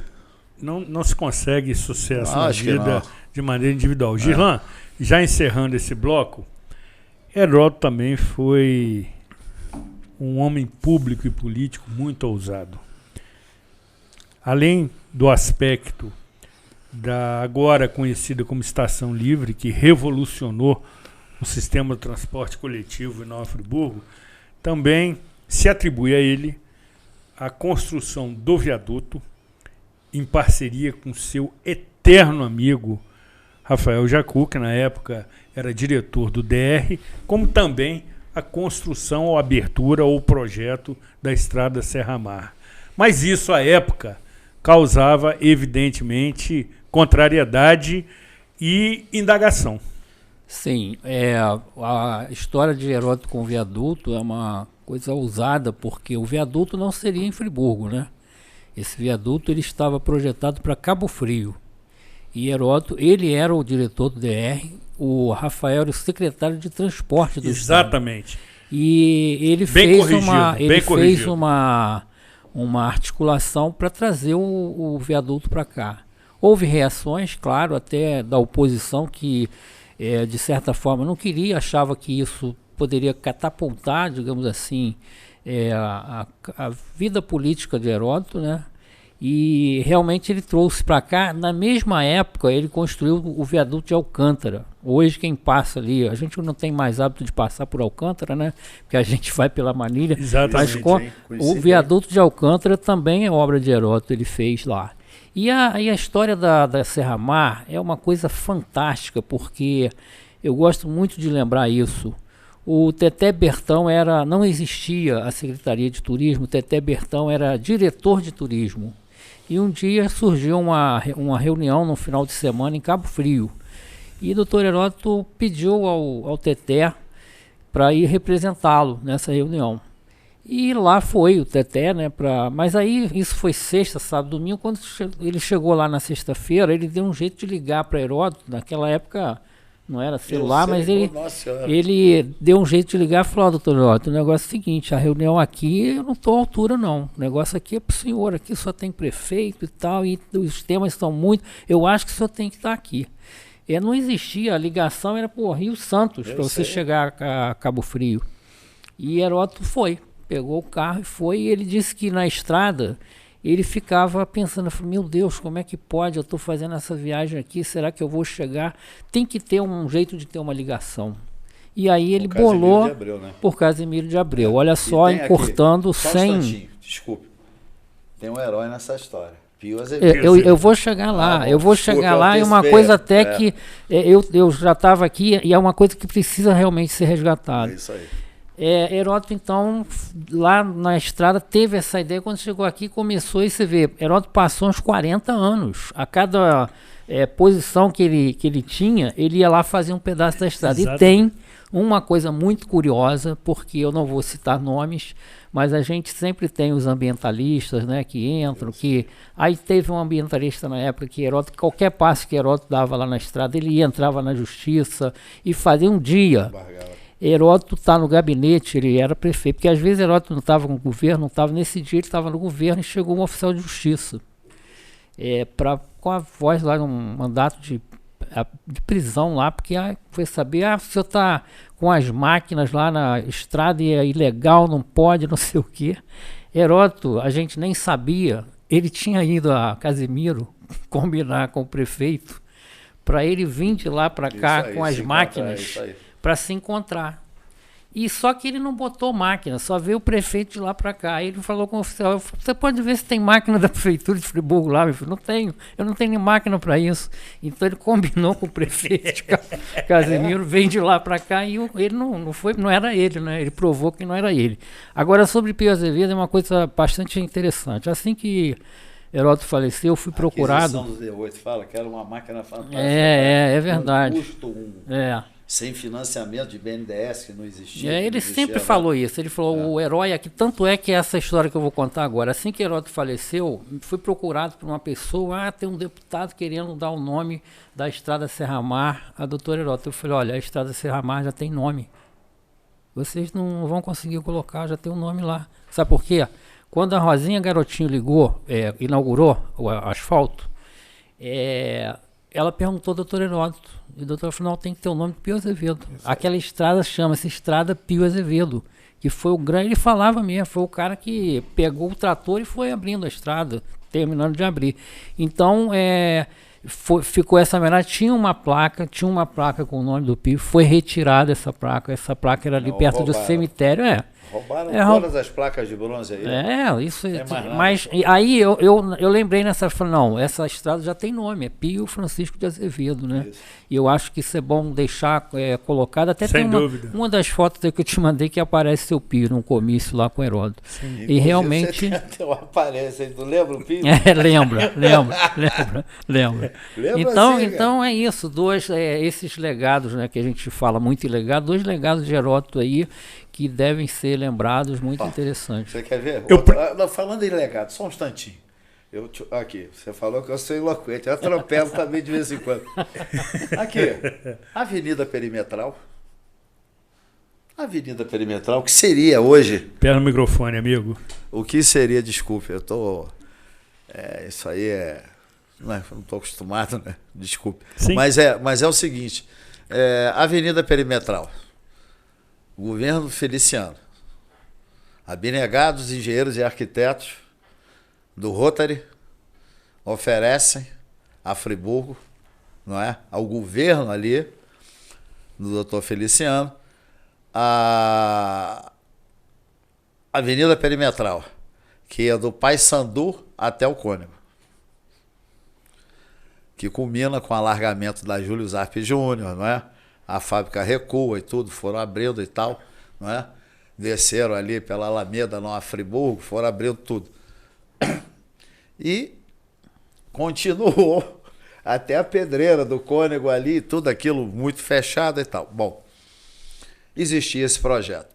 Não se consegue sucesso na Acho que vida não. de maneira individual. Girlan, já encerrando esse bloco, Heródoto também foi um homem público e político muito ousado. Além do aspecto da agora conhecida como Estação Livre, que revolucionou o sistema de transporte coletivo em Nova Friburgo, também se atribui a ele a construção do viaduto em parceria com seu eterno amigo Rafael Jacu, que na época era diretor do DR, como também a construção ou abertura ou projeto da estrada Serra-Mar. Mas isso, à época, causava, evidentemente, contrariedade e indagação. Sim, a história de Heródoto com o viaduto é uma coisa ousada, porque o viaduto não seria em Friburgo, né? Esse viaduto ele estava projetado para Cabo Frio. E Heródoto, ele era o diretor do DR, o Rafael era o secretário de transporte do Exatamente. Estado. E ele fez uma articulação para trazer o viaduto para cá. Houve reações, claro, até da oposição que, de certa forma, não queria, achava que isso poderia catapultar, digamos assim, a vida política de Heródoto, né? E realmente ele trouxe para cá, na mesma época ele construiu o viaduto de Alcântara. Hoje quem passa ali, a gente não tem mais hábito de passar por Alcântara, né? Porque a gente vai pela Manilha. Exatamente. Mas o viaduto de Alcântara também é obra de Heródoto, ele fez lá. E a história da Serra-Mar é uma coisa fantástica, porque eu gosto muito de lembrar isso. O Teté Bertão não existia a Secretaria de Turismo, o Teté Bertão era diretor de turismo. E um dia surgiu uma reunião no final de semana em Cabo Frio. E o doutor Heródoto pediu ao Teté para ir representá-lo nessa reunião. E lá foi o Teté, né? Mas aí isso foi sexta, sábado, domingo. Quando ele chegou lá na sexta-feira, ele deu um jeito de ligar para Heródoto. Naquela época não era celular, mas ele deu um jeito de ligar e falou: doutor Heródoto, o negócio é o seguinte, a reunião aqui eu não estou à altura não, o negócio aqui é para o senhor, aqui só tem prefeito e tal, e os temas são muito, eu acho que o senhor tem que estar aqui. Não existia, a ligação era por Rio Santos, para você chegar a Cabo Frio. E Heródoto pegou o carro e foi, e ele disse que na estrada ele ficava pensando, meu Deus, como é que pode, eu estou fazendo essa viagem aqui, será que eu vou chegar? Tem que ter um jeito de ter uma ligação. E aí ele bolou por Casimiro de Abreu. Olha só, encurtando sem... Desculpe, tem um herói nessa história. Eu vou chegar lá, e uma coisa até que eu já estava aqui, e é uma coisa que precisa realmente ser resgatada. É isso aí. Heródoto, então, lá na estrada, teve essa ideia. Quando chegou aqui, começou, e você vê, Heródoto passou uns 40 anos. A cada posição que ele tinha, ele ia lá fazer um pedaço da estrada. Exato. E tem uma coisa muito curiosa, porque eu não vou citar nomes, mas a gente sempre tem os ambientalistas, né, que entram, aí teve um ambientalista na época que Heródoto, qualquer passo que Heródoto dava lá na estrada, ele entrava na justiça e fazia um dia. Heródoto está no gabinete, ele era prefeito, porque às vezes Heródoto não estava com o governo, não estava nesse dia, ele estava no governo e chegou um oficial de justiça com a voz lá, um mandato de prisão lá, porque foi saber, o senhor está com as máquinas lá na estrada e é ilegal, não pode, não sei o quê. Heródoto, a gente nem sabia, ele tinha ido a Casimiro combinar com o prefeito para ele vir de lá para cá Isso aí, com as se máquinas encontrar, isso aí. para se encontrar. E só que ele não botou máquina, só veio o prefeito de lá para cá. Aí ele falou com o oficial, você pode ver se tem máquina da prefeitura de Friburgo lá. Meu filho, não tenho, eu não tenho nem máquina para isso. Então ele combinou com o prefeito Casimiro, veio de lá para cá e ele não era ele, né? Ele provou que não era ele. Agora, sobre Pio Azevedo é uma coisa bastante interessante. Assim que Heródoto faleceu, eu fui procurado. A aquisição do D8 fala que era uma máquina fantástica. É verdade. Um custo, sem financiamento de BNDES, que não existia. Ele sempre falou isso. Ele falou, o herói aqui, tanto é que essa história que eu vou contar agora, assim que Heródoto faleceu, fui procurado por uma pessoa, tem um deputado querendo dar o nome da Estrada Serra-Mar a doutor Heródoto. Eu falei, olha, a Estrada Serra-Mar já tem nome. Vocês não vão conseguir colocar, já tem um nome lá. Sabe por quê? Quando a Rosinha Garotinho inaugurou o asfalto, ela perguntou ao doutor Heródoto. E o doutor falou, não, tem que ter o nome de Pio Azevedo. Aquela estrada chama-se Estrada Pio Azevedo, que foi o grande, ele falava mesmo, foi o cara que pegou o trator e foi abrindo a estrada, terminando de abrir. Então, ficou essa homenagem, tinha uma placa com o nome do Pio, foi retirada essa placa era ali perto do cemitério, Roubaram todas as placas de bronze aí. Isso. Mas aí eu lembrei falei, não, essa estrada já tem nome, é Pio Francisco de Azevedo, né? Isso. E eu acho que isso é bom deixar colocado. Até sem tem dúvida. Uma das fotos aí que eu te mandei que aparece seu Pio num comício lá com o Heródoto. Sim. E realmente. Você aparece aí, tu lembra o Pio? Lembra. Então é isso, esses legados, né, que a gente fala muito em legado, 2 legados de Heródoto aí que devem ser lembrados, muito interessantes. Você quer ver? Falando em legado, só um instantinho. Aqui, você falou que eu sou eloquente, eu atropelo também de vez em quando. Aqui, Avenida Perimetral. Avenida Perimetral, o que seria hoje? Pega no microfone, amigo. O que seria, desculpe, eu tô... isso aí não estou acostumado, né? Desculpe. Sim. Mas é o seguinte, Avenida Perimetral. Governo Feliciano, abnegados engenheiros e arquitetos do Rotary oferecem a Friburgo, não é, ao governo ali do Dr. Feliciano, a Avenida Perimetral, que é do Paissandu até o Cônego, que culmina com o alargamento da Júlio Zarp Júnior, não é? A fábrica recua e tudo, foram abrindo e tal, não é? Desceram ali pela Alameda, Nova Friburgo, foram abrindo tudo. E continuou até a pedreira do Cônego ali, tudo aquilo muito fechado e tal. Bom, existia esse projeto.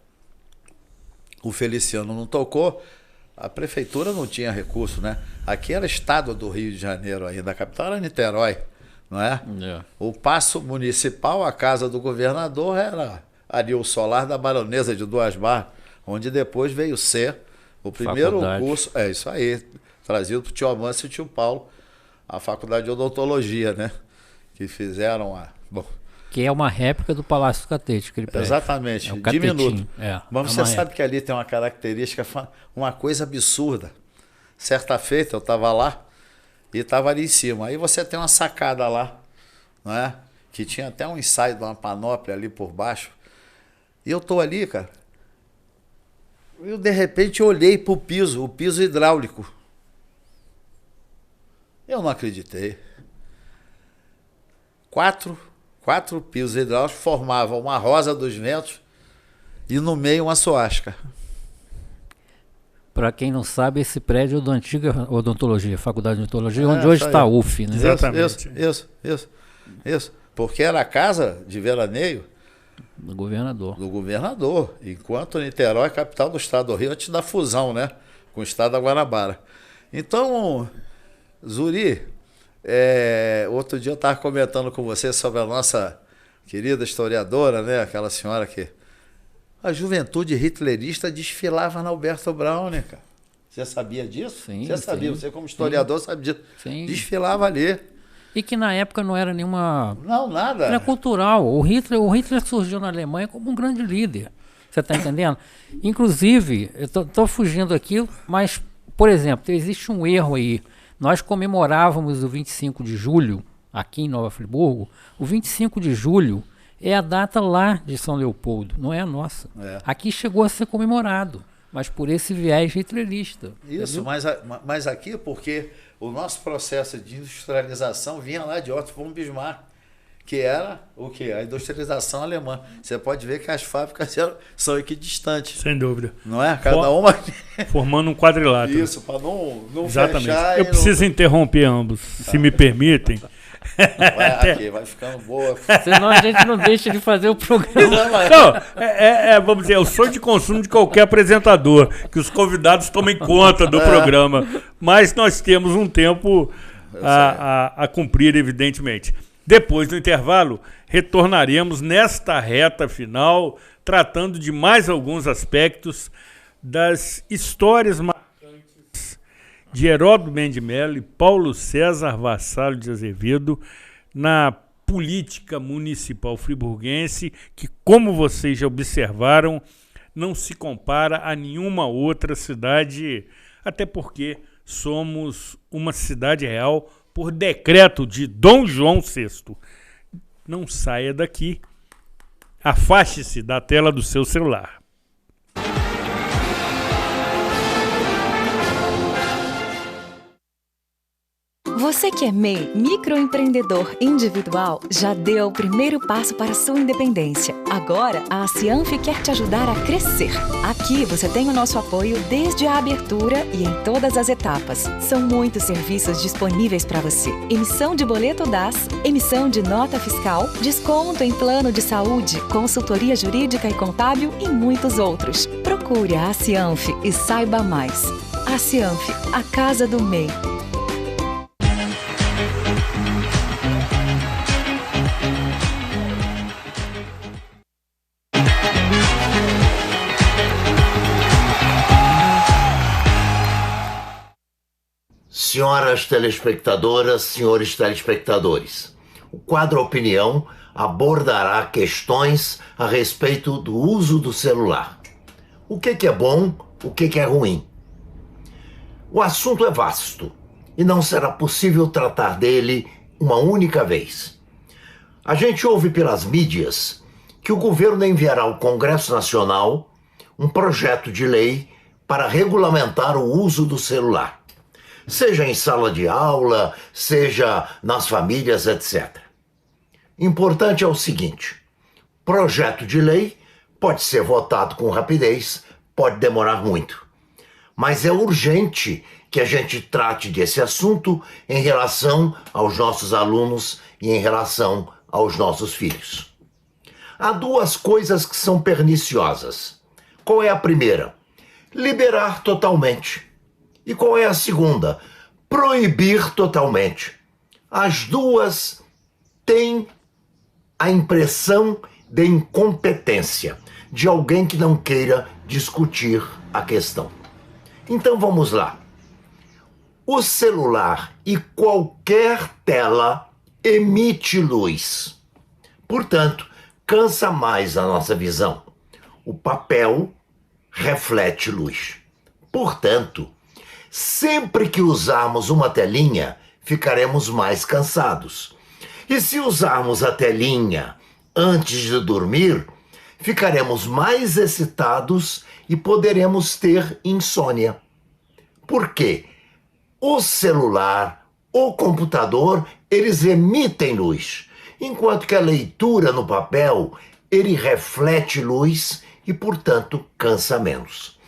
O Feliciano não tocou, a prefeitura não tinha recurso, né? Aqui era estado do Rio de Janeiro ainda, a capital era Niterói. Não é? O Paço Municipal, a casa do governador, era ali o solar da Baronesa de Duas Barras, onde depois veio ser o primeiro curso, isso aí, trazido para o tio Amâncio e o tio Paulo, a faculdade de odontologia, né? Que fizeram que é uma réplica do Palácio do Catete. Exatamente, diminuto. Mas você sabe que ali tem uma característica, uma coisa absurda. Certa feita, eu estava lá, e estava ali em cima. Aí você tem uma sacada lá, não é? Que tinha até um ensaio de uma panóplia ali por baixo. E eu estou ali, cara. Eu, de repente, olhei para o piso hidráulico. Eu não acreditei. Quatro pisos hidráulicos formavam uma rosa dos ventos e no meio uma suástica. Para quem não sabe, esse prédio é da antiga odontologia, Faculdade de Odontologia, onde hoje está a UF, né? Exatamente. Isso. Porque era a casa de veraneio do governador. Enquanto Niterói é capital do estado do Rio, antes da fusão, né? Com o estado da Guanabara. Então, Zuri, outro dia eu estava comentando com você sobre a nossa querida historiadora, né? Aquela senhora que... A juventude hitlerista desfilava na Alberto Browner, cara. Você sabia disso? Sim. Você sabia, você como historiador sabe disso. Sim. Desfilava ali. E que na época não era nenhuma... Não, nada. Era cultural. O Hitler surgiu na Alemanha como um grande líder. Você está entendendo? Inclusive, eu estou fugindo aqui, mas, por exemplo, existe um erro aí. Nós comemorávamos o 25 de julho aqui em Nova Friburgo, o 25 de julho é a data lá de São Leopoldo, não é a nossa. Aqui chegou a ser comemorado, mas por esse viés hitlerista. Isso, mas aqui porque o nosso processo de industrialização vinha lá de Otto von Bismarck, que era o quê? A industrialização alemã. Você pode ver que as fábricas são equidistantes. Sem dúvida. Não é? Cada uma... Formando um quadrilátero. Isso, para não Exatamente. fechar. Eu preciso interromper ambos, se me permitem. Vai ficando boa. Senão a gente não deixa de fazer o programa. Não, vamos dizer, é o sonho de consumo de qualquer apresentador, que os convidados tomem conta do programa. Mas nós temos um tempo a cumprir, evidentemente. Depois do intervalo, retornaremos nesta reta final, tratando de mais alguns aspectos das histórias marcantes de Heródoto Mendes de Mello e Paulo César Vassallo de Azevedo na política municipal friburguense, que, como vocês já observaram, não se compara a nenhuma outra cidade, até porque somos uma cidade real por decreto de Dom João VI. Não saia daqui. Afaste-se da tela do seu celular. Você que é MEI, microempreendedor individual, já deu o primeiro passo para a sua independência. Agora, a Cianf quer te ajudar a crescer. Aqui você tem o nosso apoio desde a abertura e em todas as etapas. São muitos serviços disponíveis para você. Emissão de boleto DAS, emissão de nota fiscal, desconto em plano de saúde, consultoria jurídica e contábil e muitos outros. Procure a Cianf e saiba mais. A Cianf, a casa do MEI. Senhoras telespectadoras, senhores telespectadores, o quadro Opinião abordará questões a respeito do uso do celular. O que é bom, o que é ruim. O assunto é vasto e não será possível tratar dele uma única vez. A gente ouve pelas mídias que o governo enviará ao Congresso Nacional um projeto de lei para regulamentar o uso do celular. Seja em sala de aula, seja nas famílias, etc. Importante é o seguinte: projeto de lei pode ser votado com rapidez, pode demorar muito. Mas é urgente que a gente trate desse assunto em relação aos nossos alunos e em relação aos nossos filhos. Há duas coisas que são perniciosas. Qual é a primeira? Liberar totalmente. E qual é a segunda? Proibir totalmente. As duas têm a impressão de incompetência, de alguém que não queira discutir a questão. Então vamos lá. O celular e qualquer tela emite luz. Portanto, cansa mais a nossa visão. O papel reflete luz. Portanto, sempre que usarmos uma telinha, ficaremos mais cansados. E se usarmos a telinha antes de dormir, ficaremos mais excitados e poderemos ter insônia. Por quê? O celular, o computador, eles emitem luz, enquanto que a leitura no papel, ele reflete luz e, portanto, cansa menos.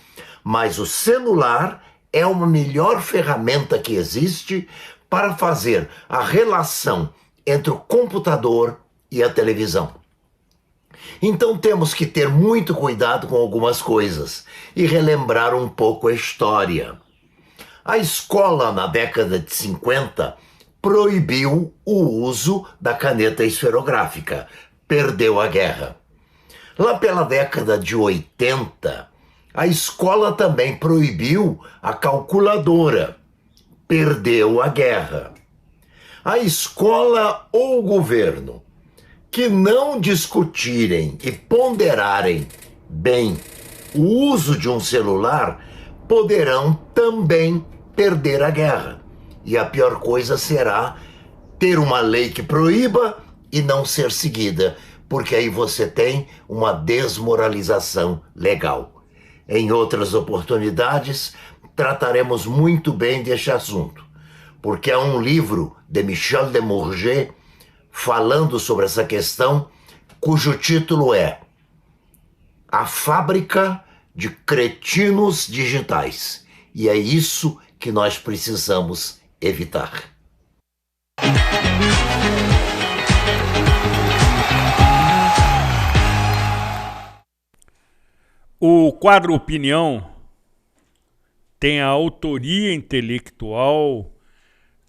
Mas o celular é uma melhor ferramenta que existe para fazer a relação entre o computador e a televisão. Então temos que ter muito cuidado com algumas coisas e relembrar um pouco a história. A escola, na década de 50, proibiu o uso da caneta esferográfica. Perdeu a guerra. Lá pela década de 80, a escola também proibiu a calculadora. Perdeu a guerra. A escola ou o governo que não discutirem e ponderarem bem o uso de um celular poderão também perder a guerra. E a pior coisa será ter uma lei que proíba e não ser seguida, porque aí você tem uma desmoralização legal. Em outras oportunidades, trataremos muito bem deste assunto, porque há um livro de Michel de Mourget falando sobre essa questão, cujo título é A Fábrica de Cretinos Digitais. E é isso que nós precisamos evitar. O quadro Opinião tem a autoria intelectual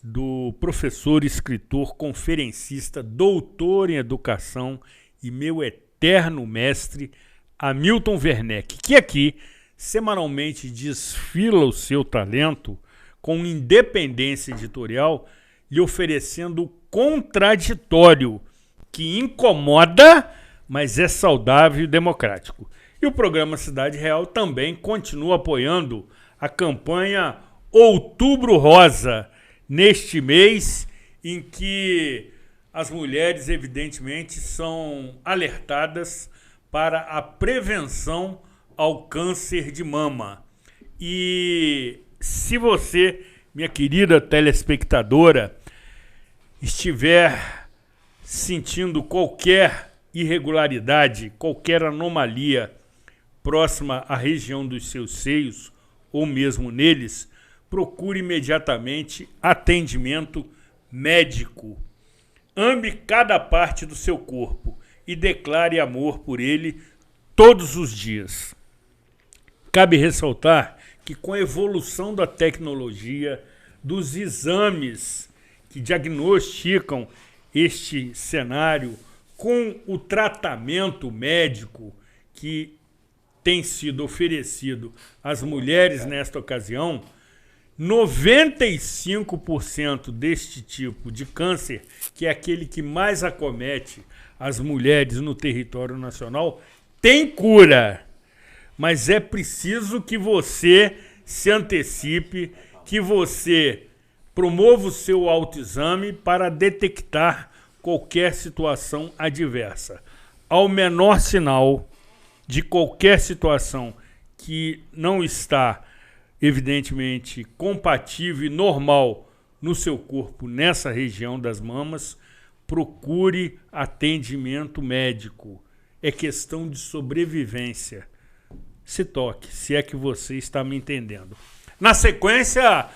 do professor, escritor, conferencista, doutor em educação e meu eterno mestre, Hamilton Werneck, que aqui semanalmente desfila o seu talento com independência editorial, lhe oferecendo o contraditório que incomoda, mas é saudável e democrático. E o programa Cidade Real também continua apoiando a campanha Outubro Rosa, neste mês em que as mulheres, evidentemente, são alertadas para a prevenção ao câncer de mama. E se você, minha querida telespectadora, estiver sentindo qualquer irregularidade, qualquer anomalia próxima à região dos seus seios ou mesmo neles, procure imediatamente atendimento médico. Ame cada parte do seu corpo e declare amor por ele todos os dias. Cabe ressaltar que com a evolução da tecnologia, dos exames que diagnosticam este cenário, com o tratamento médico que tem sido oferecido às mulheres nesta ocasião, 95% deste tipo de câncer, que é aquele que mais acomete as mulheres no território nacional, tem cura. Mas é preciso que você se antecipe, que você promova o seu autoexame para detectar qualquer situação adversa. Ao menor sinal de qualquer situação que não está evidentemente compatível e normal no seu corpo, nessa região das mamas, procure atendimento médico. É questão de sobrevivência. Se toque, se é que você está me entendendo. Na sequência,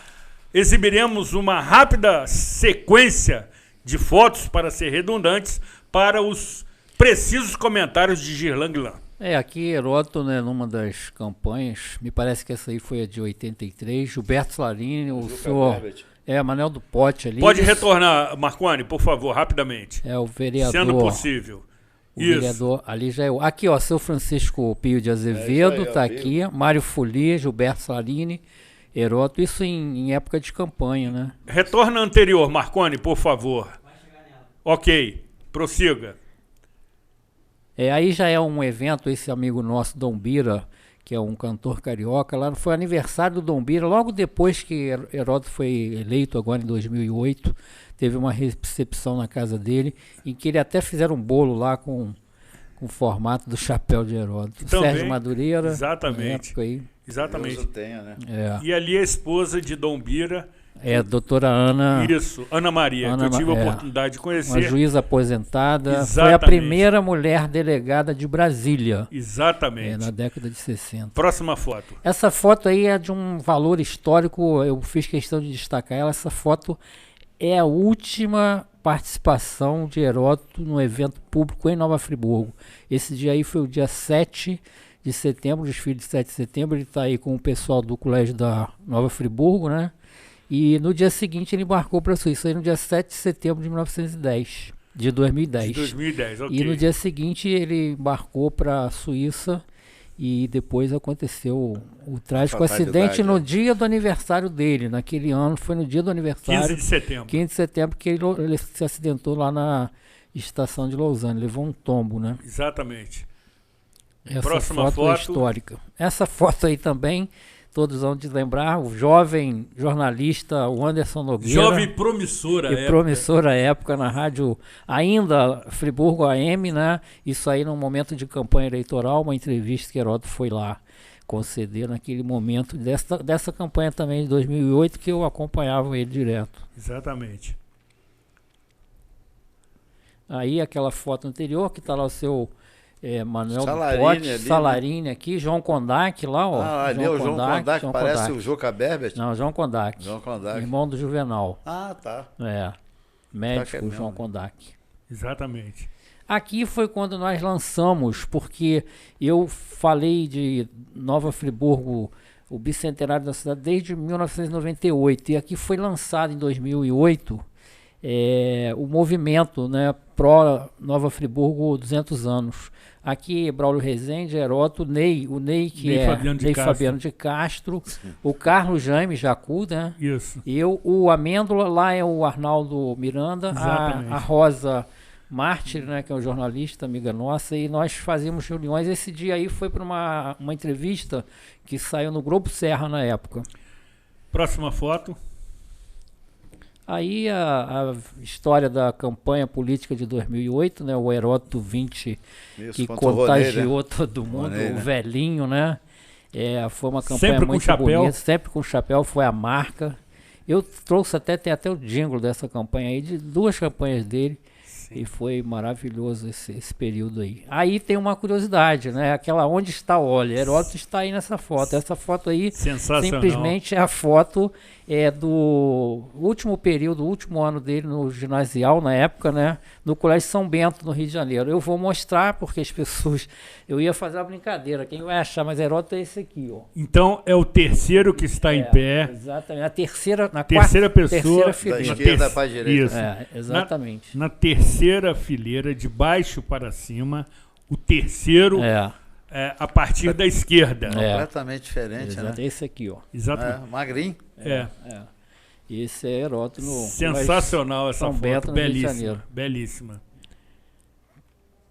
exibiremos uma rápida sequência de fotos, para ser redundantes, para os precisos comentários de Girlan Guillain. Aqui Heródoto, né, numa das campanhas, me parece que essa aí foi a de 83, Gilberto Slarini, o senhor... Manel do Pote ali. Pode retornar, Marconi, por favor, rapidamente. O vereador... Sendo possível. O vereador ali já é o... Aqui, ó, seu Francisco Pio de Azevedo, tá aqui. Mário Folia, Gilberto Slarini, Heródoto, isso em época de campanha, né? Retorna anterior, Marconi, por favor. Vai chegar nela. Ok, prossiga. Aí já é um evento, esse amigo nosso, Dom Bira, que é um cantor carioca, lá foi aniversário do Dom Bira, logo depois que Heródoto foi eleito, agora em 2008, teve uma recepção na casa dele, em que ele até fizeram um bolo lá com o formato do chapéu de Heródoto. Também, Sérgio Madureira, exatamente. Aí. Exatamente. Tenha, né? E ali a esposa de Dom Bira. A doutora Ana... Isso, Ana Maria, que eu tive a oportunidade de conhecer. Uma juíza aposentada. Exatamente. Foi a primeira mulher delegada de Brasília. Exatamente. Na década de 60. Próxima foto. Essa foto aí é de um valor histórico, eu fiz questão de destacar ela. Essa foto é a última participação de Heródoto no evento público em Nova Friburgo. Esse dia aí foi o dia 7 de setembro, desfile de 7 de setembro. Ele está aí com o pessoal do colégio da Nova Friburgo, né? E no dia seguinte ele embarcou para a Suíça, aí no dia 7 de setembro de 1910, de 2010. De 2010, ok. E no dia seguinte ele embarcou para a Suíça e depois aconteceu o trágico acidente no dia do aniversário dele. Naquele ano, foi no dia do aniversário. 15 de setembro. 15 de setembro que ele se acidentou lá na estação de Lausanne, levou um tombo, né? Exatamente. Essa Próxima foto é histórica. Essa foto aí também todos vão te lembrar, o jovem jornalista, o Anderson Nogueira. Jovem promissora época. Promissora época na rádio, ainda Friburgo AM, né? Isso aí num momento de campanha eleitoral, uma entrevista que Heródoto foi lá conceder naquele momento dessa campanha também de 2008, que eu acompanhava ele direto. Exatamente. Aí aquela foto anterior, que está lá o seu Manuel Salarini aqui, João Kondak lá, ó. Ali é o João Kondak, parece o Juca Berbert. Não, João Kondak. Irmão do Juvenal. Ah, tá. Médico João Kondak. Exatamente. Aqui foi quando nós lançamos, porque eu falei de Nova Friburgo, o bicentenário da cidade, desde 1998, e aqui foi lançado em 2008 o movimento, né, pró Nova Friburgo 200 anos. Aqui, Braulio Rezende, Heródoto, o Ney, que Ney é Fabiano Fabiano de Castro, o Carlos Jaime Jacu, né? Isso. O Amêndola, lá é o Arnaldo Miranda, a Rosa Mártir, né, que é um jornalista, amiga nossa, e nós fazíamos reuniões. Esse dia aí foi para uma entrevista que saiu no Globo Serra na época. Próxima foto. Aí a história da campanha política de 2008, né, o Heródoto 20, que contagiou Ronei, né? Todo mundo, Ronei, o velhinho, né? Foi uma campanha sempre muito bonita, sempre com chapéu, foi a marca. Eu trouxe tem até o jingle dessa campanha aí, de 2 campanhas dele. Sim. E foi maravilhoso esse período aí. Aí tem uma curiosidade, né? Aquela onde está o óleo. Heródoto está aí nessa foto. Essa foto aí simplesmente é a foto do último período, último ano dele no ginasial, na época, né? No Colégio São Bento, no Rio de Janeiro. Eu vou mostrar porque as pessoas... Eu ia fazer uma brincadeira, quem vai achar, mas Heródoto é esse aqui, ó. Então é o terceiro que está em pé. Exatamente. A terceira pessoa fileira. Da esquerda para a direita. Isso. Exatamente. Na terceira fileira, de baixo para cima, o terceiro a partir da esquerda. Completamente diferente, né? Esse aqui, ó. Exatamente. Magrinho. Esse é Heródoto no... Sensacional essa São foto, Bento, belíssima, belíssima.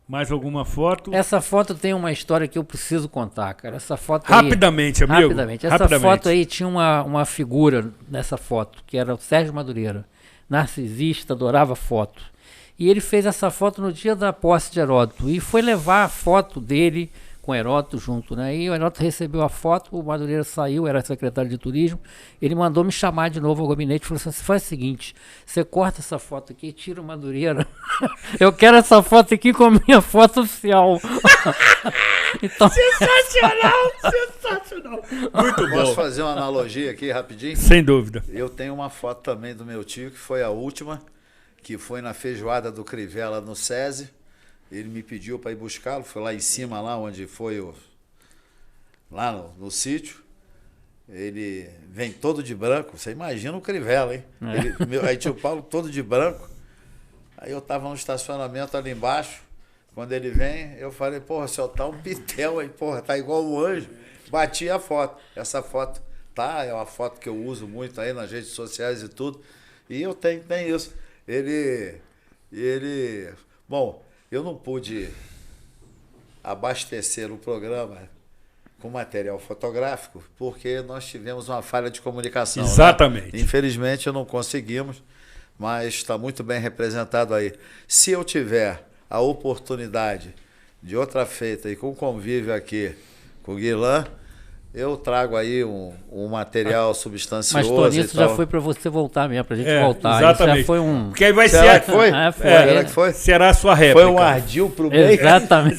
Mais alguma foto? Essa foto tem uma história que eu preciso contar, cara. Essa foto rapidamente, aí, amigo. Essa foto aí tinha uma figura nessa foto, que era o Sérgio Madureira. Narcisista, adorava foto. E ele fez essa foto no dia da posse de Heródoto. E foi levar a foto dele com Heródoto junto, né? E o Heródoto recebeu a foto, o Madureira saiu, era secretário de turismo, ele mandou me chamar de novo ao gabinete e falou assim, faz o seguinte, você corta essa foto aqui, tira o Madureira, eu quero essa foto aqui com a minha foto oficial. Então... Sensacional! Muito bom. Posso fazer uma analogia aqui rapidinho? Sem dúvida. Eu tenho uma foto também do meu tio, que foi a última, que foi na feijoada do Crivella no SESI. Ele me pediu para ir buscá-lo, foi lá em cima, lá onde foi lá no sítio. Ele vem todo de branco, você imagina o Crivella, hein? Aí tio Paulo todo de branco. Aí eu estava no estacionamento ali embaixo, quando ele vem, eu falei, porra, senhor, tá um pitel aí, porra, tá igual um anjo. Bati a foto. Essa foto é uma foto que eu uso muito aí nas redes sociais e tudo. E eu tenho isso. Bom, eu não pude abastecer o programa com material fotográfico porque nós tivemos uma falha de comunicação. Exatamente. Né? Infelizmente não conseguimos, mas está muito bem representado aí. Se eu tiver a oportunidade de outra feita e com convívio aqui com o Guilan, eu trago aí um material substancioso. Mas, Tony, isso já foi para você voltar mesmo, para a gente voltar. Exatamente. Isso já foi um... Porque aí vai Será ser... que foi? Será que foi? Será a sua réplica. Foi um ardil pro meio. Exatamente.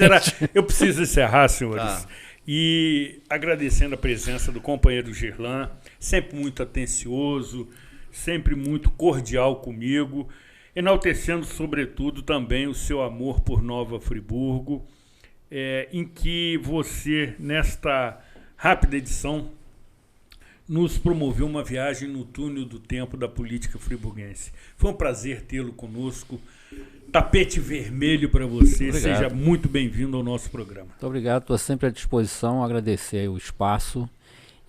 Eu preciso encerrar, senhores. E agradecendo a presença do companheiro Girlan, sempre muito atencioso, sempre muito cordial comigo, enaltecendo, sobretudo, também o seu amor por Nova Friburgo, em que você, nesta rápida edição, nos promoveu uma viagem no túnel do tempo da política friburguense. Foi um prazer tê-lo conosco. Tapete vermelho para você. Obrigado. Seja muito bem-vindo ao nosso programa. Muito obrigado, estou sempre à disposição, agradecer aí o espaço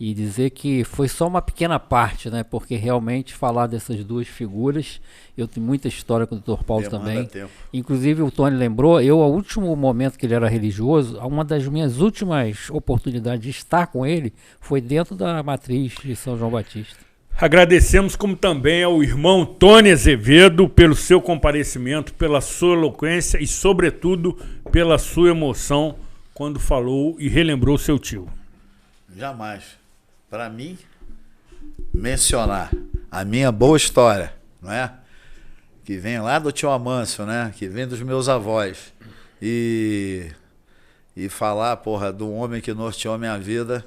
e dizer que foi só uma pequena parte, né? Porque realmente falar dessas duas figuras, eu tenho muita história com o Dr. Paulo também. Tempo. Inclusive o Tony lembrou, ao último momento que ele era religioso, uma das minhas últimas oportunidades de estar com ele foi dentro da matriz de São João Batista. Agradecemos como também ao irmão Tony Azevedo pelo seu comparecimento, pela sua eloquência e, sobretudo, pela sua emoção quando falou e relembrou seu tio. Jamais. Para mim, mencionar a minha boa história, não é? Que vem lá do tio Amâncio, né? Que vem dos meus avós. E falar, porra, do homem que norteou a minha vida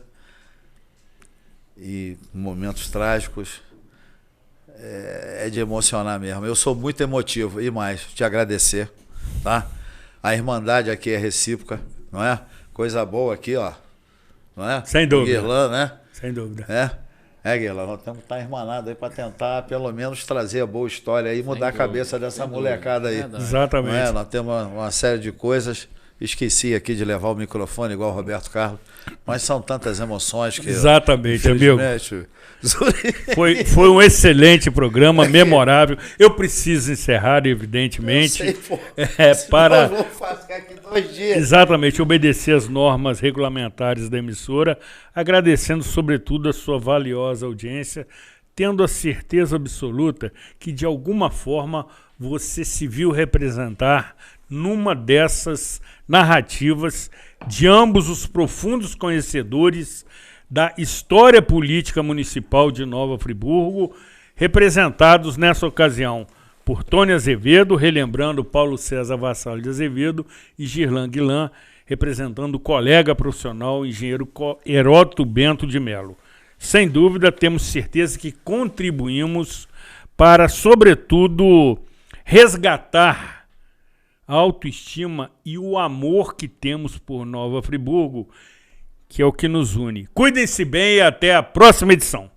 e momentos trágicos, é de emocionar mesmo. Eu sou muito emotivo. E mais, te agradecer, tá? A irmandade aqui é recíproca, não é? Coisa boa aqui, ó. Não é? Sem dúvida. Guirlã, né? Sem dúvida. Guilherme, nós temos que estar irmanados aí para tentar, pelo menos, trazer a boa história aí e mudar a cabeça dessa molecada aí. Exatamente. Não é? Nós temos uma série de coisas. Esqueci aqui de levar o microfone igual o Roberto Carlos, mas são tantas emoções que... Exatamente, amigo. Foi Foi um excelente programa, memorável. Eu preciso encerrar, evidentemente. Eu sei, para... Eu vou ficar aqui 2 dias. Exatamente, obedecer as normas regulamentares da emissora, agradecendo sobretudo a sua valiosa audiência, tendo a certeza absoluta que de alguma forma você se viu representar numa dessas narrativas de ambos os profundos conhecedores da história política municipal de Nova Friburgo, representados nessa ocasião por Tony Azevedo, relembrando Paulo César Vassallo de Azevedo, e Girlan Guilan, representando o colega profissional engenheiro Heródoto Bento de Melo. Sem dúvida, temos certeza que contribuímos para, sobretudo, resgatar a autoestima e o amor que temos por Nova Friburgo, que é o que nos une. Cuidem-se bem e até a próxima edição.